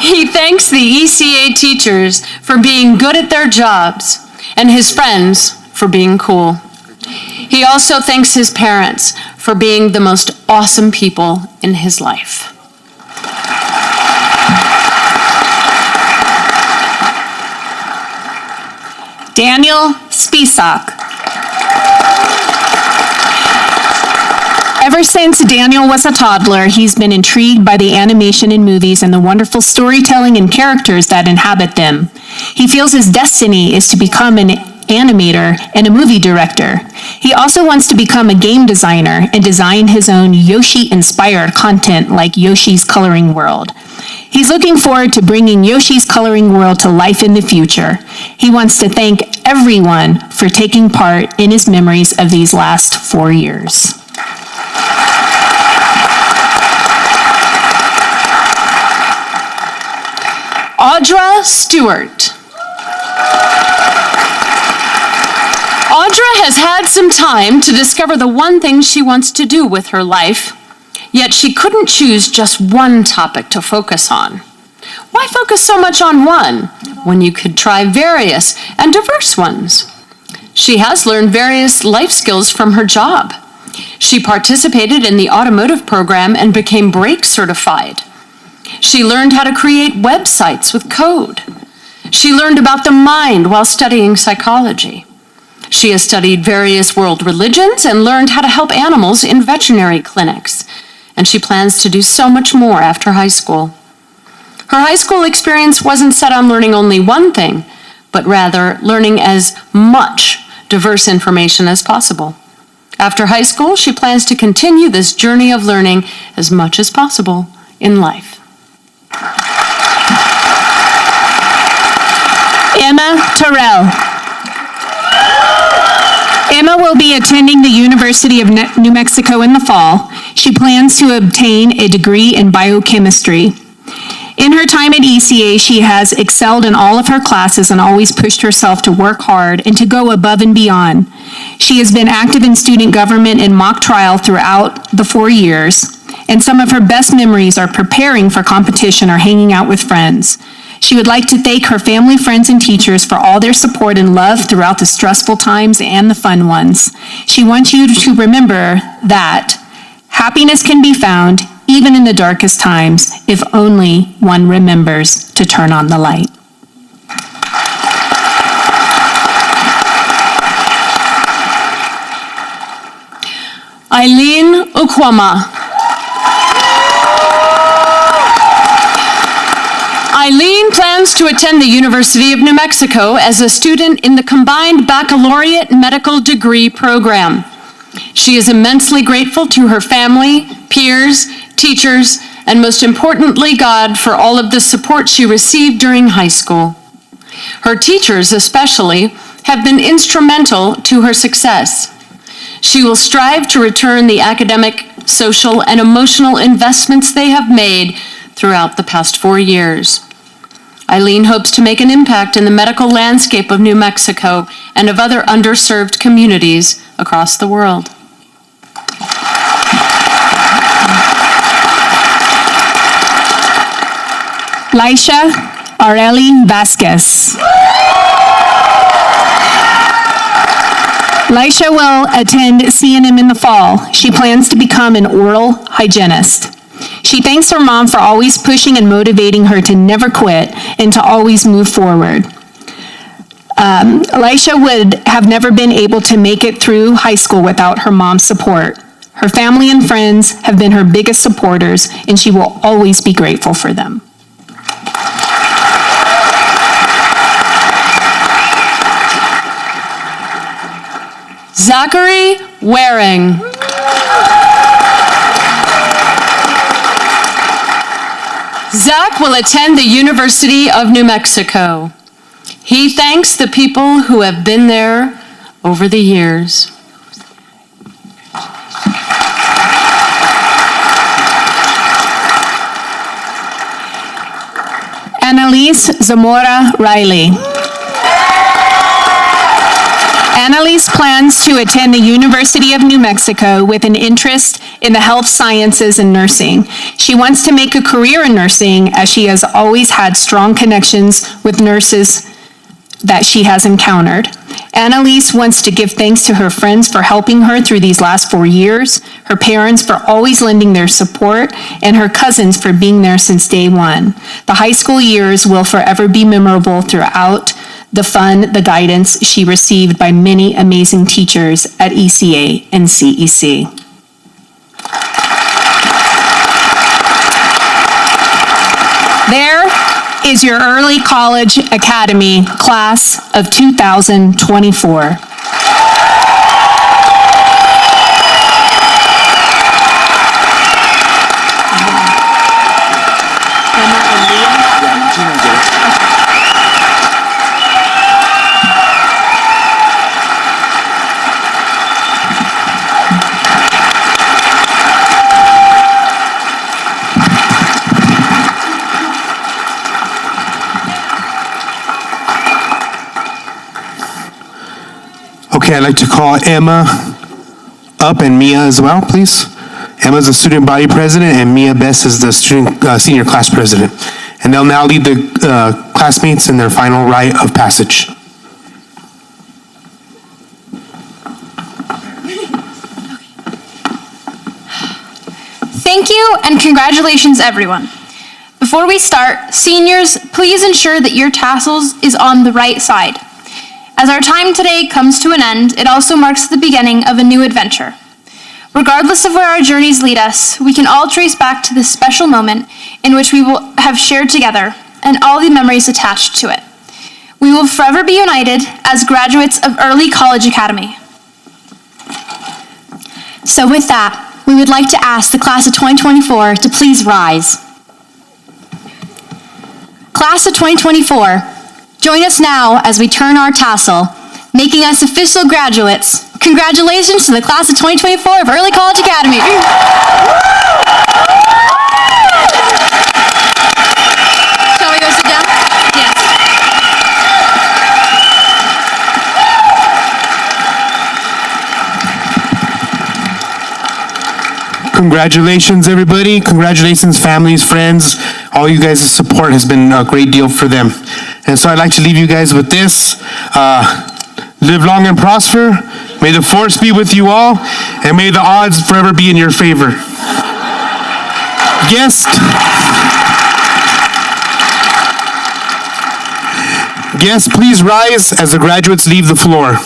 He thanks the ECA teachers for being good at their jobs and his friends for being cool. He also thanks his parents for being the most awesome people in his life. Daniel Spisak. Ever since Daniel was a toddler, he's been intrigued by the animation in movies and the wonderful storytelling and characters that inhabit them. He feels his destiny is to become an animator and a movie director. He also wants to become a game designer and design his own Yoshi-inspired content like Yoshi's Coloring World. He's looking forward to bringing Yoshi's Coloring World to life in the future. He wants to thank everyone for taking part in his memories of these last 4 years. Audra Stewart. Audra has had some time to discover the one thing she wants to do with her life, Yet she couldn't choose just one topic to focus on. Why focus so much on one when you could try various and diverse ones? She has learned various life skills from her job. She participated in the automotive program and became brake certified. She learned how to create websites with code. She learned about the mind while studying psychology. She has studied various world religions and learned how to help animals in veterinary clinics. And she plans to do so much more after high school. Her high school experience wasn't set on learning only one thing, but rather learning as much diverse information as possible. After high school, she plans to continue this journey of learning as much as possible in life. Emma Terrell. Emma will be attending the University of New Mexico in the fall. She plans to obtain a degree in biochemistry. In her time at ECA, she has excelled in all of her classes and always pushed herself to work hard and to go above and beyond. She has been active in student government and mock trial throughout the 4 years, and some of her best memories are preparing for competition or hanging out with friends. She would like to thank her family, friends, and teachers for all their support and love throughout the stressful times and the fun ones. She wants you to remember that happiness can be found even in the darkest times if only one remembers to turn on the light. Eileen Ukwama. Eileen plans to attend the University of New Mexico as a student in the combined baccalaureate medical degree program. She is immensely grateful to her family, peers, teachers, and most importantly, God, for all of the support she received during high school. Her teachers, especially, have been instrumental to her success. She will strive to return the academic, social, and emotional investments they have made throughout the past 4 years. Eileen hopes to make an impact in the medical landscape of New Mexico and of other underserved communities across the world. Laisha Areli Vasquez. Laisha will attend CNM in the fall. She plans to become an oral hygienist. She thanks her mom for always pushing and motivating her to never quit and to always move forward. Laisha would have never been able to make it through high school without her mom's support. Her family and friends have been her biggest supporters, and she will always be grateful for them. Zachary Waring. Zach will attend the University of New Mexico. He thanks the people who have been there over the years. Annalise Zamora Riley. Annalise plans to attend the University of New Mexico with an interest in the health sciences and nursing. She wants to make a career in nursing as she has always had strong connections with nurses that she has encountered. Annalise wants to give thanks to her friends for helping her through these last 4 years, her parents for always lending their support, and her cousins for being there since day one. The high school years will forever be memorable throughout the fun, the guidance she received by many amazing teachers at ECA and CEC. There is your Early College Academy class of 2024. Okay, I'd like to call Emma up and Mia as well, please. Emma's the student body president, and Mia Bess is the senior class president. And they'll now lead the classmates in their final rite of passage. Thank you and congratulations, everyone. Before we start, seniors, please ensure that your tassels is on the right side. As our time today comes to an end, it also marks the beginning of a new adventure. Regardless of where our journeys lead us, we can all trace back to this special moment in which we will have shared together and all the memories attached to it. We will forever be united as graduates of Early College Academy. So with that, we would like to ask the class of 2024 to please rise. Class of 2024, join us now as we turn our tassel, making us official graduates. Congratulations to the class of 2024 of Early College Academy. Shall we go sit down? Yes. Congratulations, everybody. Congratulations, families, friends. All you guys' support has been a great deal for them. And so I'd like to leave you guys with this. Live long and prosper. May the force be with you all, and may the odds forever be in your favor. Guests, please rise as the graduates leave the floor.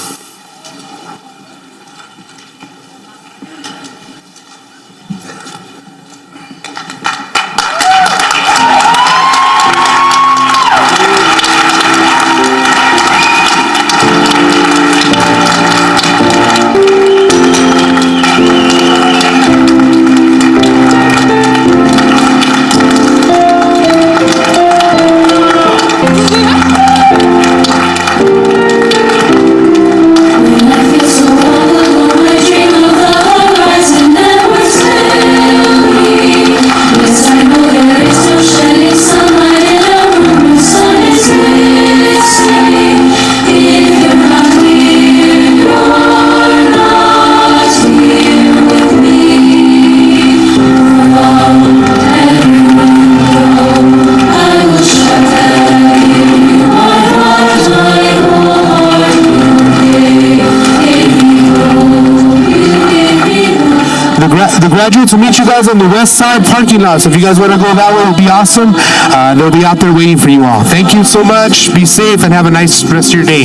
The graduates will meet you guys on the west side parking lot. So if you guys want to go that way, it'll be awesome. They'll be out there waiting for you all. Thank you so much. Be safe and have a nice rest of your day.